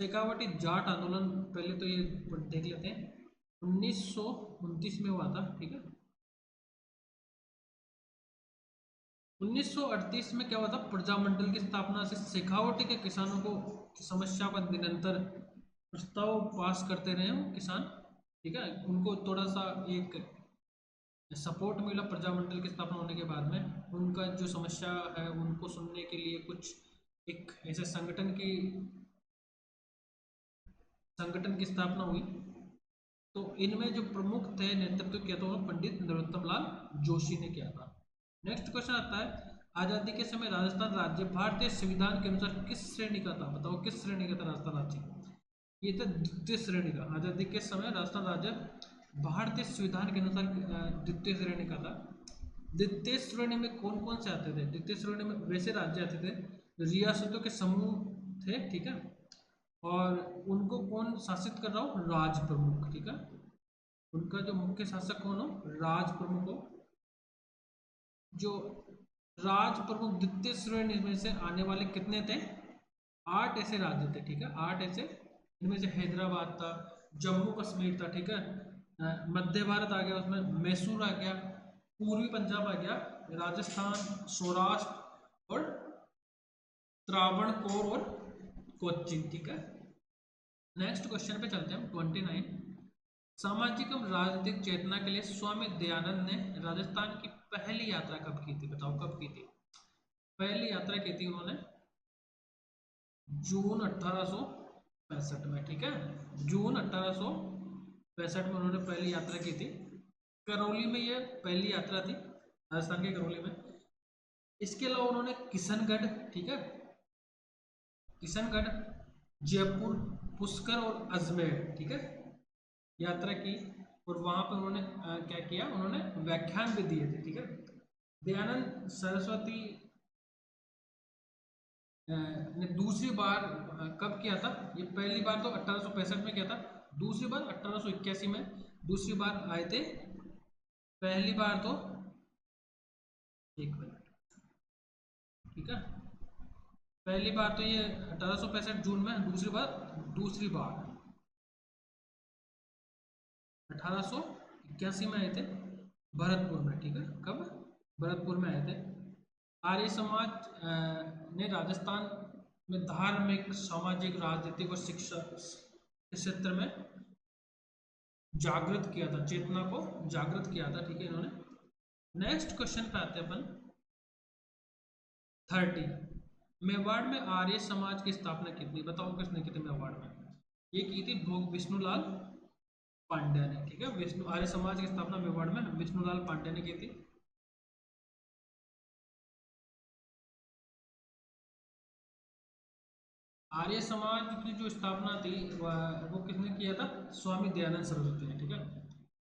शेखावटी जाट आंदोलन? पहले तो ये देख लेते हैं। 1929 में हुआ था। ठीक है, 1938 में क्या हुआ था? प्रजामंडल की स्थापना से शेखावटी के किसानों को समस्या का निरंतर प्रस्ताव पास करते रहे वो किसान। ठीक है, उनको थोड़ा सा एक सपोर्ट मिला प्रजामंडल की स्थापना होने के बाद में। उनका जो समस्या है उनको सुनने के लिए कुछ एक ऐसे संगठन की स्थापना हुई। तो इनमें जो प्रमुख थे, नेतृत्व किया था वो पंडित नरोत्तम लाल जोशी ने किया था। नेक्स्ट क्वेश्चन आता है। आजादी के समय राजस्थान राज्य भारतीय संविधान के अनुसार किस श्रेणी का था? बताओ किस श्रेणी का था राजस्थान राज्य? ये था द्वितीय श्रेणी का। आजादी के समय राजस्थान राज्य भारतीय संविधान के अनुसार द्वितीय श्रेणी का था। द्वितीय श्रेणी में कौन कौन से आते थे? द्वितीय श्रेणी में वैसे राज्य आते थे रियासतों के समूह थे। ठीक है, और उनको कौन शासित कर रहा हो? राज प्रमुख। ठीक है, उनका जो मुख्य शासक कौन हो? राज प्रमुख हो। जो राज प्रमुख द्वितीय श्रेणी में से आने वाले कितने थे? 8 ऐसे राज्य थे। ठीक है, 8 ऐसे, इनमें से हैदराबाद था, जम्मू कश्मीर था। ठीक है, मध्य भारत आ गया, उसमें मैसूर आ गया, पूर्वी पंजाब आ गया, राजस्थान, सौराष्ट्र और त्रावणकोर और कोच्चि। ठीक है, नेक्स्ट क्वेश्चन पे चलते हैं हम। 29। सामाजिक एवं राजनीतिक चेतना के लिए स्वामी दयानंद ने राजस्थान की पहली यात्रा कब की थी? बताओ कब की थी? पहली यात्रा की थी उन्होंने जून 1865 में। ठीक है, जून 1865 में उन्होंने पहली यात्रा की थी। करौली में ये पहली यात्रा थी, राजस्थान के करौली में। इसके अलावा उन्होंने किशनगढ़, ठीक है, किशनगढ़, जयपुर, पुष्कर और अजमेर, ठीक है, यात्रा की। और वहां पर उन्होंने क्या किया? उन्होंने व्याख्यान भी दिए थे। ठीक है, दयानंद सरस्वती ने दूसरी बार कब किया था? ये पहली बार तो 1865 में किया था, दूसरी बार 1881 में दूसरी बार आए थे पहली बार तो 1 मिनट, ठीक है। पहली बार तो ये 1865 जून में, दूसरी बार 1881 में आए थे भरतपुर में, ठीक है। कब? भरतपुर में आए थे। आर्य समाज ने राजस्थान में धार्मिक, सामाजिक, राजनीतिक और शिक्षा के क्षेत्र में जागृत किया था, चेतना को जागृत किया था, ठीक है इन्होंने। नेक्स्ट क्वेश्चन पे आते हैं अपन 30। मेवाड़ में आर्य समाज की स्थापना कितनी, बताओ किसने की थी मेवाड़ में? ये की थी भोग विष्णुलाल पांड्या ने, ठीक है। विष्णु आर्य समाज की स्थापना मेवाड़ में विष्णुलाल पांड्या ने की थी। आर्य समाज की जो स्थापना थी वो किसने किया था? स्वामी दयानंद सरस्वती ने, ठीक है।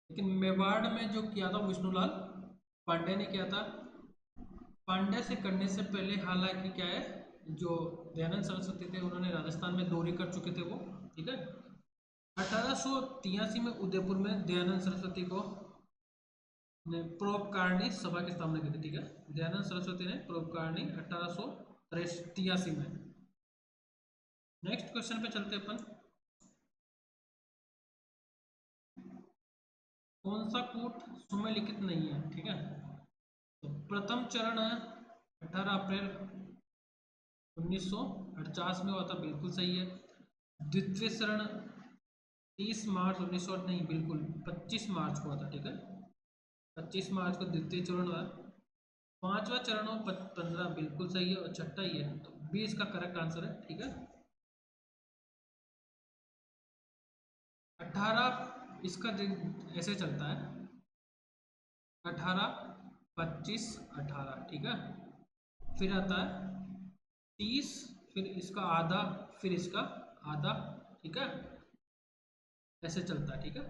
लेकिन मेवाड़ में जो किया था विष्णुलाल पांड्या ने किया था। पांड्या से करने से पहले हालांकि क्या है, जो दयानंद सरस्वती थे उन्होंने राजस्थान में दौरे कर चुके थे वो, ठीक है। 1883 में उदयपुर में दयानंद सरस्वती को ने परोपकारिणी सभा की स्थापना की थी, ठीक है। दयानंद सरस्वती ने परोपकारिणी 1883 में। नेक्स्ट क्वेश्चन पे चलते अपन। कौन सा कूट सुमेलिखित नहीं है, ठीक है। तो प्रथम चरण 18 अप्रैल 1949 में हुआ था, बिल्कुल सही है। द्वितीय चरण 30 मार्च 1900, नहीं बिल्कुल 25 मार्च को हुआ था, ठीक है। 25 मार्च को द्वितीय चरण हुआ। पांचवा चरण हो 15, बिल्कुल सही है। और छठा ही है, तो 20 का करेक्ट आंसर है, ठीक है। 18 इसका दिन ऐसे चलता है, 18, 25, 18, ठीक है। फिर आता है 30, फिर इसका आधा, फिर इसका आधा, ठीक है। ऐसे चलता है, ठीक है।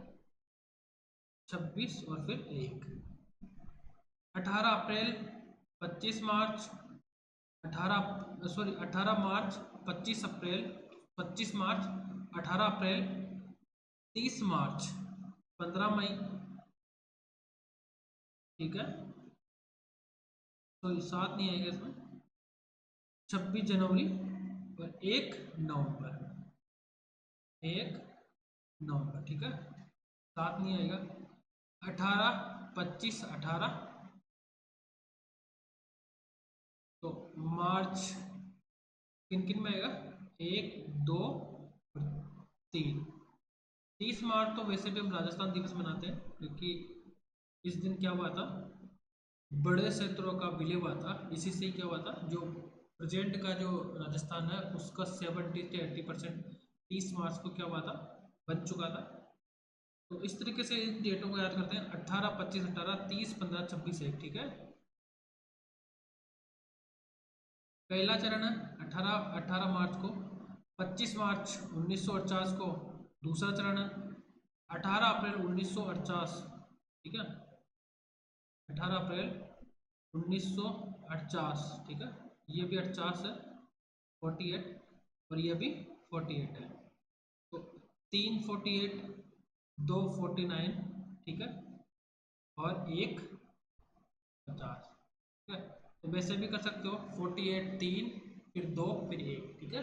26 और फिर 1। 18 अप्रैल, 25 मार्च, 18 मार्च, 25 अप्रैल, 25 मार्च, 18 अप्रैल, 30 मार्च, 15 मई, ठीक है। तो 7 नहीं आएगा इसमें। 26 जनवरी और 1 नवंबर, 1 नवंबर, ठीक है। 7 नहीं आएगा। 18, 25, 18, तो मार्च किन किन में आएगा? 1, 2 और 3। 30 मार्च तो वैसे भी हम राजस्थान दिवस मनाते हैं, क्योंकि इस दिन क्या हुआ था, बड़े क्षेत्रों का विलय हुआ था। इसी से क्या हुआ था, जो प्रेजेंट का जो राजस्थान है उसका 70 से 80% 30 मार्च को क्या हुआ था, बन चुका था। तो इस तरीके से इन डेटों को याद करते हैं, 18, 25, 18, 30, 15, 26, 1, ठीक है। पहला चरण है 18 मार्च को। 25 मार्च 1949 को दूसरा चरण है। 18 अप्रैल 1948, ठीक है। 18 अप्रैल 1948, ठीक है। ये भी 48 है, 48, और ये भी 48 है। तो 3 48, 2 49, ठीक है, और 1 50, ठीक है। तो वैसे भी कर सकते हो, 48 3, फिर 2, फिर 1, ठीक है।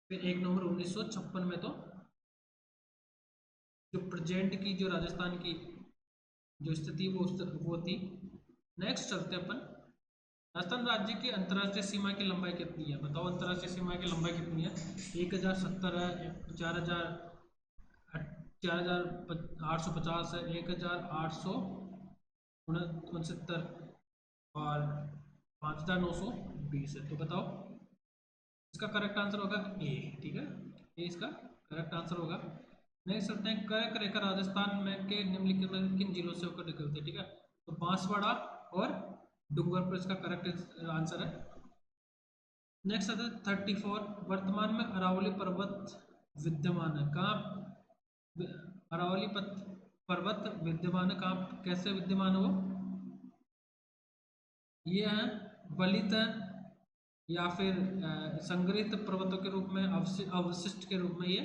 फिर 1 नवंबर 1956 में तो जो प्रेजेंट की जो राजस्थान की जो स्थिति वो थी। नेक्स्ट चलते हैं अपन। राजस्थान राज्य की अंतर्राष्ट्रीय सीमा की लंबाई कितनी है, बताओ अंतर्राष्ट्रीय सीमा की लंबाई कितनी है? 1070 है, 4850 है, 1869 और 5920 है। तो बताओ, इसका करेक्ट आंसर होगा ए, ठीक है। ए इसका करेक्ट आंसर होगा। नेक्स्ट चलते हैं, कर्क रेखा राजस्थान में के निम्नलिखित में किन जिलों से होकर निकलते हैं, ठीक है। तो बांसवाड़ा और डूंगरपुर इसका करेक्ट आंसर है। नेक्स्ट आता है 34। वर्तमान में अरावली पर्वत विद्यमान है कहाँ? अरावली पर्वत विद्यमान है कहाँ, कैसे विद्यमान है वो? ये है बलित है, या फिर संग्रहित पर्वतों के रूप में, अवशिष्ट के रूप में ये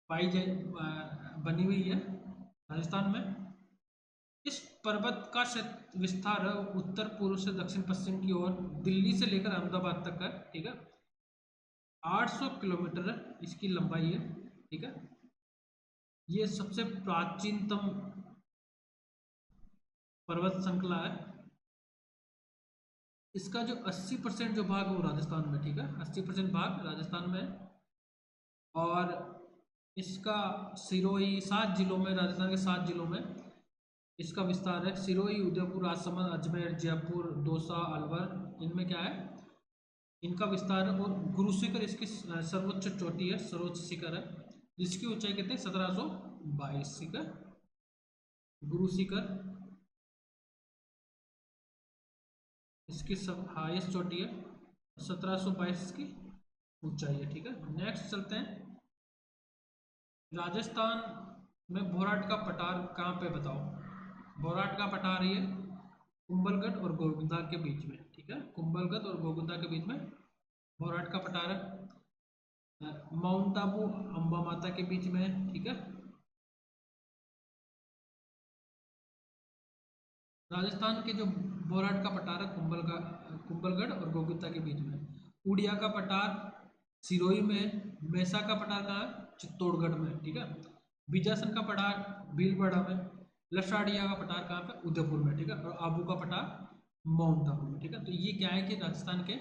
पाई जाए, बनी हुई है राजस्थान में। पर्वत का विस्तार है उत्तर पूर्व से दक्षिण पश्चिम की ओर दिल्ली से लेकर अहमदाबाद तक है, ठीक है। 800 किलोमीटर इसकी लंबाई है, ठीक है। ये सबसे प्राचीनतम पर्वत श्रृंखला है। इसका जो 80% जो भाग है वो राजस्थान में, ठीक है, 80% भाग राजस्थान में है। और इसका सिरोही 7 जिलों में, राजस्थान के 7 जिलों में इसका विस्तार है। सिरोही, उदयपुर, राजसमंद, अजमेर, जयपुर, दौसा, अलवर, इनमें क्या है, इनका विस्तार है। और गुरु शिखर इसकी सर्वोच्च चोटी है, सर्वोच्च शिखर है, जिसकी ऊंचाई कहते हैं 1722, ठीक है। गुरु शिखर इसकी सब हाईएस्ट चोटी है, 1722 की ऊंचाई है, ठीक है। नेक्स्ट चलते हैं, राजस्थान में भोराट का पठार कहाँ पे, बताओ। भोराट का पठार ये कुंभलगढ़ और गोविंदा के बीच में, ठीक है, कुंभलगढ़ और गोविंदा के बीच में भोराट का पठार है। माउंट आबू अंबा माता के बीच में है, ठीक है। राजस्थान के जो भोराट का पठार है कुंभलगढ़ और गोविंदा के बीच में। उड़िया का पठार सिरोही में, मेसा का पठार कहाँ है, चित्तौड़गढ़ में, ठीक है। बीजासन का पठार भीलवाड़ा में, लसाड़िया का पठार कहाँ पे, उदयपुर में, ठीक है। और आबू का पठार माउंट आबू में, ठीक है। तो ये क्या है कि राजस्थान के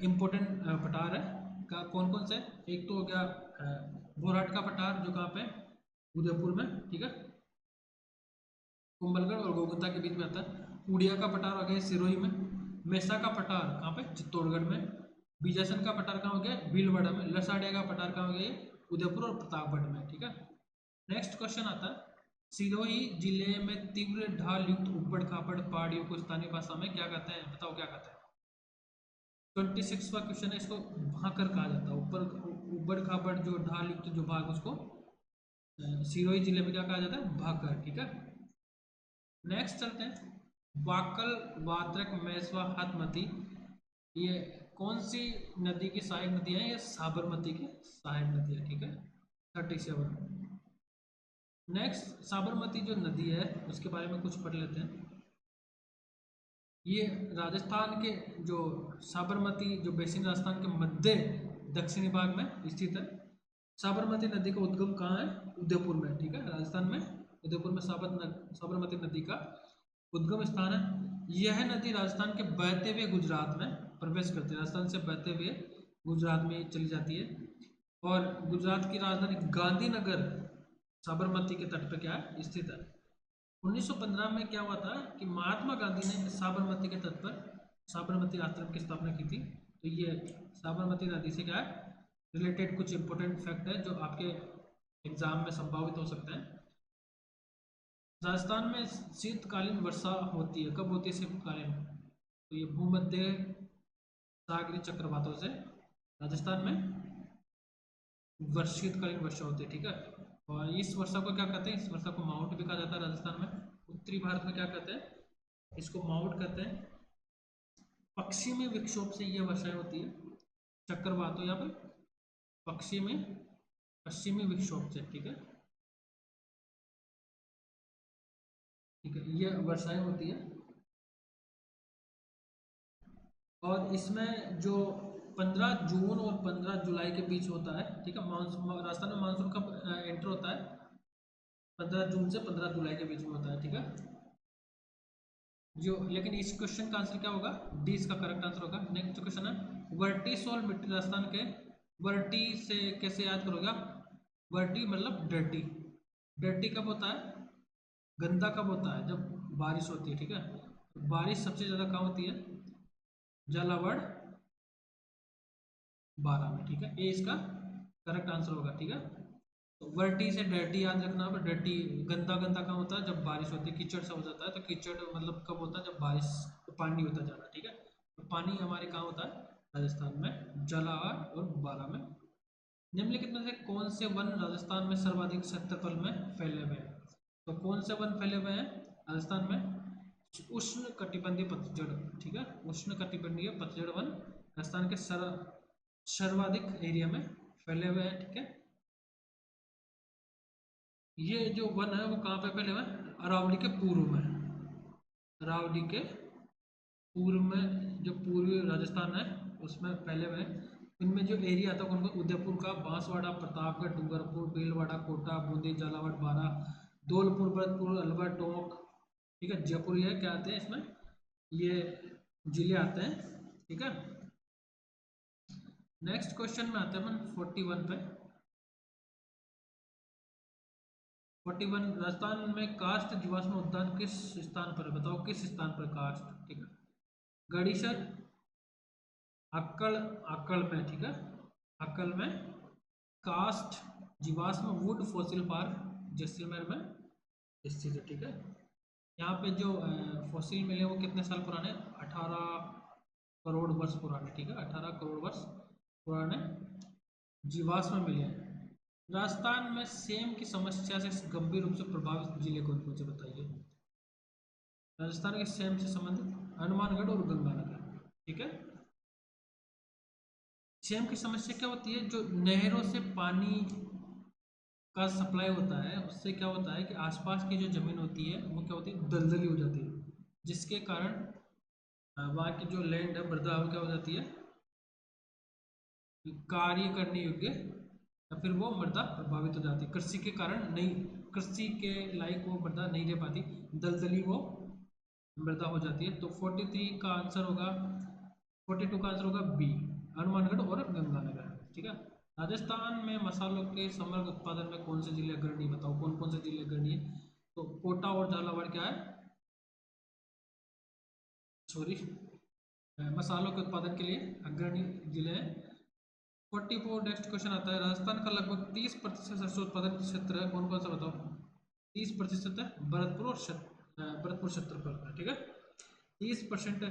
इम्पोर्टेंट पठार है का कौन कौन से, एक तो हो गया भोराट का पठार जो कहाँ पे, उदयपुर में, ठीक है, कुंभलगढ़ और गोविंदा के बीच में आता है। उड़िया का पठार हो गया सिरोही में, मेसा का पठार कहाँ पे, चित्तौड़गढ़ में, बीजासन का पठार कहाँ हो गया, भीलवाड़ा में, लसाड़िया का पठार कहाँ हो गया, उदयपुर और प्रतापगढ़ में, ठीक है। नेक्स्ट क्वेश्चन आता है, सिरोही जिले में तीव्र ढाल युक्त उबड़ खाबड़ पहाड़ियों को स्थानीय भाषा में क्या कहते हैं, बताओ क्या कहते हैं। 26वां क्वेश्चन है, इसको भाकर कहा जाता है। ऊपर उबड़ खाबड़ जो ढाल युक्त जो भाग उसको सिरोही जिले में क्या कहा जाता है, भाकर, ठीक है। नेक्स्ट चलते हैं, वाकल, वात्रक, मेसवा, हथमती, ये कौन सी नदी की सहायक नदी है, ये साबरमती की सहायक नदी है, ठीक है। 37। नेक्स्ट, साबरमती जो नदी है उसके बारे में कुछ पढ़ लेते हैं। ये राजस्थान के जो साबरमती जो बेसिन राजस्थान के मध्य दक्षिणी भाग में स्थित है। साबरमती नदी का उद्गम कहाँ है, उदयपुर में, ठीक है, राजस्थान में उदयपुर में साबरमती नदी का उद्गम स्थान है। यह नदी राजस्थान के बहते हुए गुजरात में प्रवेश करती है, राजस्थान से बहते हुए गुजरात में चली जाती है। और गुजरात की राजधानी गांधीनगर साबरमती के तट पर क्या है, स्थित है। 1915 में क्या हुआ था कि महात्मा गांधी ने साबरमती के तट पर साबरमती आश्रम की स्थापना की थी। तो ये साबरमती नदी से क्या है रिलेटेड कुछ इंपॉर्टेंट फैक्ट है जो आपके एग्जाम में संभावित हो सकते हैं। राजस्थान में शीतकालीन वर्षा होती है, कब होती है शीतकालीन, तो ये भूमध्य सागरीय चक्रवातों से राजस्थान में शीतकालीन वर्षा होती है, ठीक है। और इस वर्षा को क्या कहते हैं, इस वर्षा को माउंट भी कहा जाता है राजस्थान में। उत्तरी भारत में क्या कहते हैं, इसको माउंट कहते हैं। पश्चिमी विक्षोभ से ये वर्षाएं होती है, चक्रवातों या फिर पश्चिमी विक्षोभ से, ठीक है, ठीक है, ये वर्षाएं होती है। और इसमें जो 15 जून और 15 जुलाई के बीच होता है, ठीक है, मानसून राजस्थान में मानसून कब एंटर होता है, 15 जून से 15 जुलाई के बीच में होता है, ठीक है। जो लेकिन इस क्वेश्चन का आंसर क्या होगा, डी इसका करेक्ट आंसर होगा। नेक्स्ट क्वेश्चन है, वर्टिसोल मिट्टी राजस्थान के, वर्टी से कैसे याद करोगे, वर्टी मतलब डर्टी, डर्टी कब होता है, गंदा कब होता है, जब बारिश होती है, ठीक है। बारिश सबसे ज्यादा कहाँ होती है, झालावाड़ 12 में, ठीक है, ये इसका करेक्ट आंसर होगा, ठीक है। तो वर्टी से डर्टी याद रखना, पर डर्टी गंदा गंदा कहाँ होता है, जब बारिश होती है, कीचड़ सा हो जाता है। तो कीचड़ मतलब कब होता है, जब बारिश तो पानी होता जाना, ठीक है। तो पानी हमारे कहाँ होता है, राजस्थान में झालावाड़ और 12 में। निम्नलिखित में से कौन से वन राजस्थान में सर्वाधिक क्षेत्रफल में फैले हुए हैं, तो कौन से वन फैले हुए हैं राजस्थान में, उष्ण कटिबंधीय पतझड़, ठीक है, उष्ण कटिबंधीय पतझड़ वन राजस्थान के सर्वाधिक एरिया में फैले हुए हैं, ठीक है। ये जो वन है वो कहाँ पे फैले हुए हैं, अरावली के पूर्व में, अरावली के पूर्व में जो पूर्वी राजस्थान है उसमें पहले में इनमें जो एरिया आता है उनको उदयपुर का, बांसवाड़ा, प्रतापगढ़, डूंगरपुर, भीलवाड़ा, कोटा, बूंदी, झालावाड़, बारा, धौलपुर, भरतपुर, अलवर, टोंक, ठीक है, जयपुर, ये क्या आते हैं इसमें, ये जिले आते हैं, ठीक है। नेक्स्ट क्वेश्चन में आते हैं अपन 41 पे। 41, राजस्थान में कास्ट जीवाश्म उद्यान किस स्थान पर है, बताओ किस स्थान पर कास्ट, ठीक है। गड़ीसर, अक्कड़, अक्कड़ में, ठीक है, अक्कड़ में कास्ट जीवाश्म वुड फॉसिल पार्क जैसलमेर में स्थित है, ठीक है। यहाँ पे जो फॉसिल मिले वो कितने साल पुराने, 18 करोड़ वर्ष पुराने, ठीक है, 18 करोड़ वर्ष पुराने जीवाश्म मिले हैं। राजस्थान में सेम की समस्या से गंभीर रूप से प्रभावित जिले कौन कौन से बताइए। राजस्थान के सेम से संबंधित हनुमानगढ़ और गंगानगर, ठीक है। सेम की समस्या क्या होती है, जो नहरों से पानी का सप्लाई होता है उससे क्या होता है कि आसपास की जो जमीन होती है वो क्या होती है, दलदली हो जाती है, जिसके कारण वहाँ की जो लैंड है, मृदा वो क्या हो जाती है, कार्य करने योग्य, या फिर वो मृदा प्रभावित हो जाती है, कृषि के कारण नहीं, कृषि के लायक वो मृदा नहीं रह पाती, दलदली वो मृदा हो जाती है। तो 43 का आंसर होगा, 42 का आंसर होगा बी, हनुमानगढ़ और गंगानगर, ठीक है। राजस्थान में मसालों के समग्र उत्पादन में कौन से जिले अग्रणी, बताओ कौन कौन से जिले अग्रणी है। तो कोटा और झालावाड़ क्या है, सॉरी, मसालों के उत्पादन के लिए अग्रणी जिले हैं। 44 नेक्स्ट क्वेश्चन आता है, राजस्थान का लगभग 30% सरसों उत्पादन क्षेत्र है, कौन कौन सा बताओ, 30% है भरतपुर और भरतपुर क्षेत्रफल, ठीक है। 30%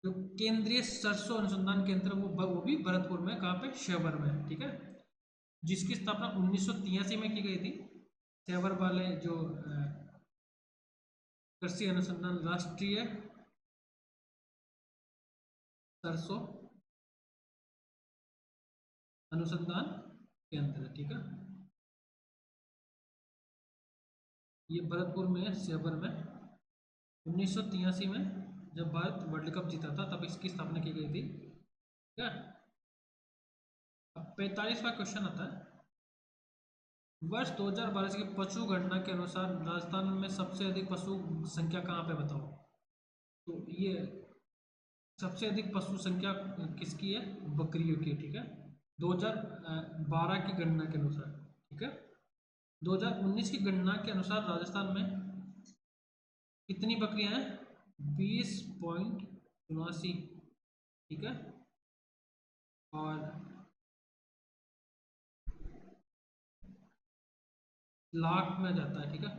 जो केंद्रीय सरसों अनुसंधान केंद्र वो भी भरतपुर में, कहाँ पे, शेवर में, ठीक है, जिसकी स्थापना 1983 में की गई थी। शेवर वाले जो कृषि अनुसंधान राष्ट्रीय सरसों अनुसंधान केंद्र, ठीक है, ये भरतपुर में है, सेवर में। 1983 में जब भारत वर्ल्ड कप जीता था तब इसकी स्थापना की गई थी, ठीक है। अब 45वां क्वेश्चन आता है, वर्ष 2012 की पशु गणना के अनुसार राजस्थान में सबसे अधिक पशु संख्या कहाँ पे, बताओ। तो ये सबसे अधिक पशु संख्या किसकी है, बकरियों की, ठीक है, 2012 की गणना के अनुसार, ठीक है। 2019 की गणना के अनुसार राजस्थान में कितनी बकरियां हैं, 20.79, ठीक है, और लाख में जाता है, ठीक है,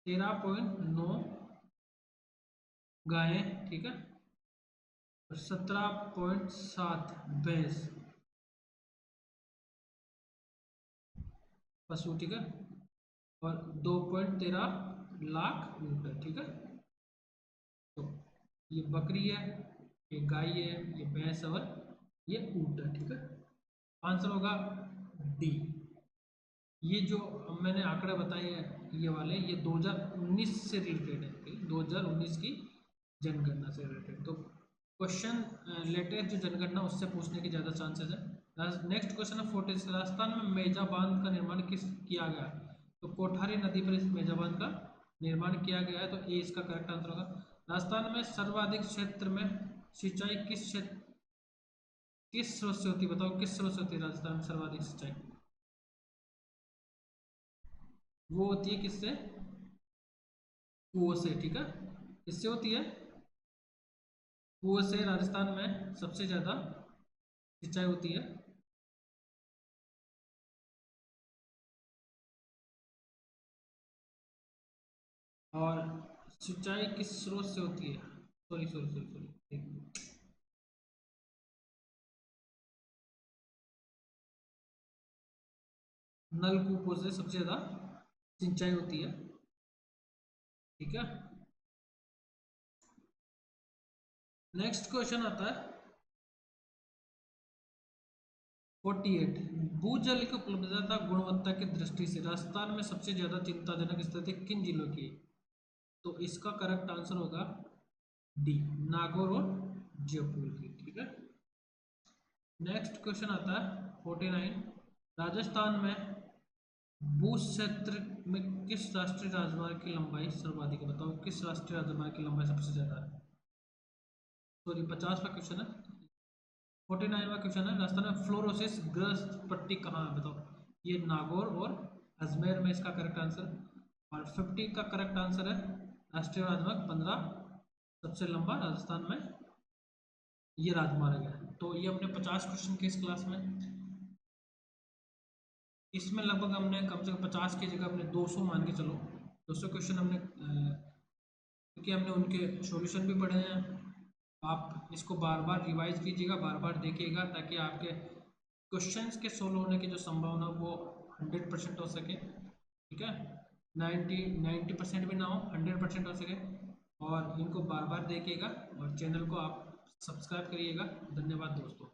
13.9 गायें, ठीक है, और 17.7 भैंस पशु, ठीक है, और 2.13 लाख ऊँट है, ठीक है। तो ये बकरी है, ये गाय है, ये भैंस और ये ऊँट है, ठीक है। आंसर होगा डी। ये जो मैंने आंकड़े बताए हैं ये वाले, ये 2019 से रिलेटेड है, ठीक है? 2019 की जनगणना से रिलेटेड। तो क्वेश्चन लेटेस्ट जो जनगणना उससे पूछने के ज़्यादा चांसेस है। नेक्स्ट क्वेश्चन है 40, राजस्थान में मेजा बांध का निर्माण किस किया गया है। तो कोठारी नदी पर इस मेजा बांध का निर्माण किया गया है, तो ए इसका करेक्ट आंसर होगा। राजस्थान में सर्वाधिक क्षेत्र में सिंचाई किस क्षेत्र, किस स्रोत से होती है, बताओ किस स्रोत से होती है राजस्थान में सर्वाधिक सिंचाई। वो होती है किससे, कुओं से, ठीक है, किससे होती है, कुओं से राजस्थान में सबसे ज्यादा सिंचाई होती है। और सिंचाई किस स्रोत से होती है, सॉरी सॉरी सॉरी सॉरी, नलकूपों से सबसे ज्यादा सिंचाई होती है, ठीक है। नेक्स्ट क्वेश्चन आता है 48, भूजल की उपलब्धता गुणवत्ता की दृष्टि से राजस्थान में सबसे ज्यादा चिंताजनक स्थिति किन जिलों की है। तो इसका करेक्ट आंसर होगा डी, नागौर और जयपुर की। ठीक है, नेक्स्ट क्वेश्चन आता है 49। राजस्थान में बूथ क्षेत्र में किस राष्ट्रीय राजमार्ग की लंबाई सर्वाधिक है? बताओ किस राष्ट्रीय राजमार्ग की लंबाई सबसे ज्यादा है? सॉरी, 50वां क्वेश्चन है। 49वां क्वेश्चन है, राजस्थान में फ्लोरोसिस ग्रस्त पट्टी कहाँ है? बताओ। ये नागौर और अजमेर में इसका करेक्ट आंसर। और 50 का करेक्ट आंसर है राष्ट्रीय राजमार्ग 15 सबसे लंबा राजस्थान में ये राजमार्ग है। तो ये अपने 50 क्वेश्चन के इस क्लास में, इसमें लगभग हमने कम से कम 50 की जगह अपने 200 मान के चलो, 200 क्वेश्चन हमने क्योंकि हमने उनके सॉल्यूशन भी पढ़े हैं। आप इसको बार बार रिवाइज कीजिएगा, बार बार देखिएगा, ताकि आपके क्वेश्चंस के सोल्व होने की जो संभावना वो 100% हो सके। ठीक है, 90% भी ना हो, 100% हो सके। और इनको बार बार देखिएगा और चैनल को आप सब्सक्राइब करिएगा। धन्यवाद दोस्तों।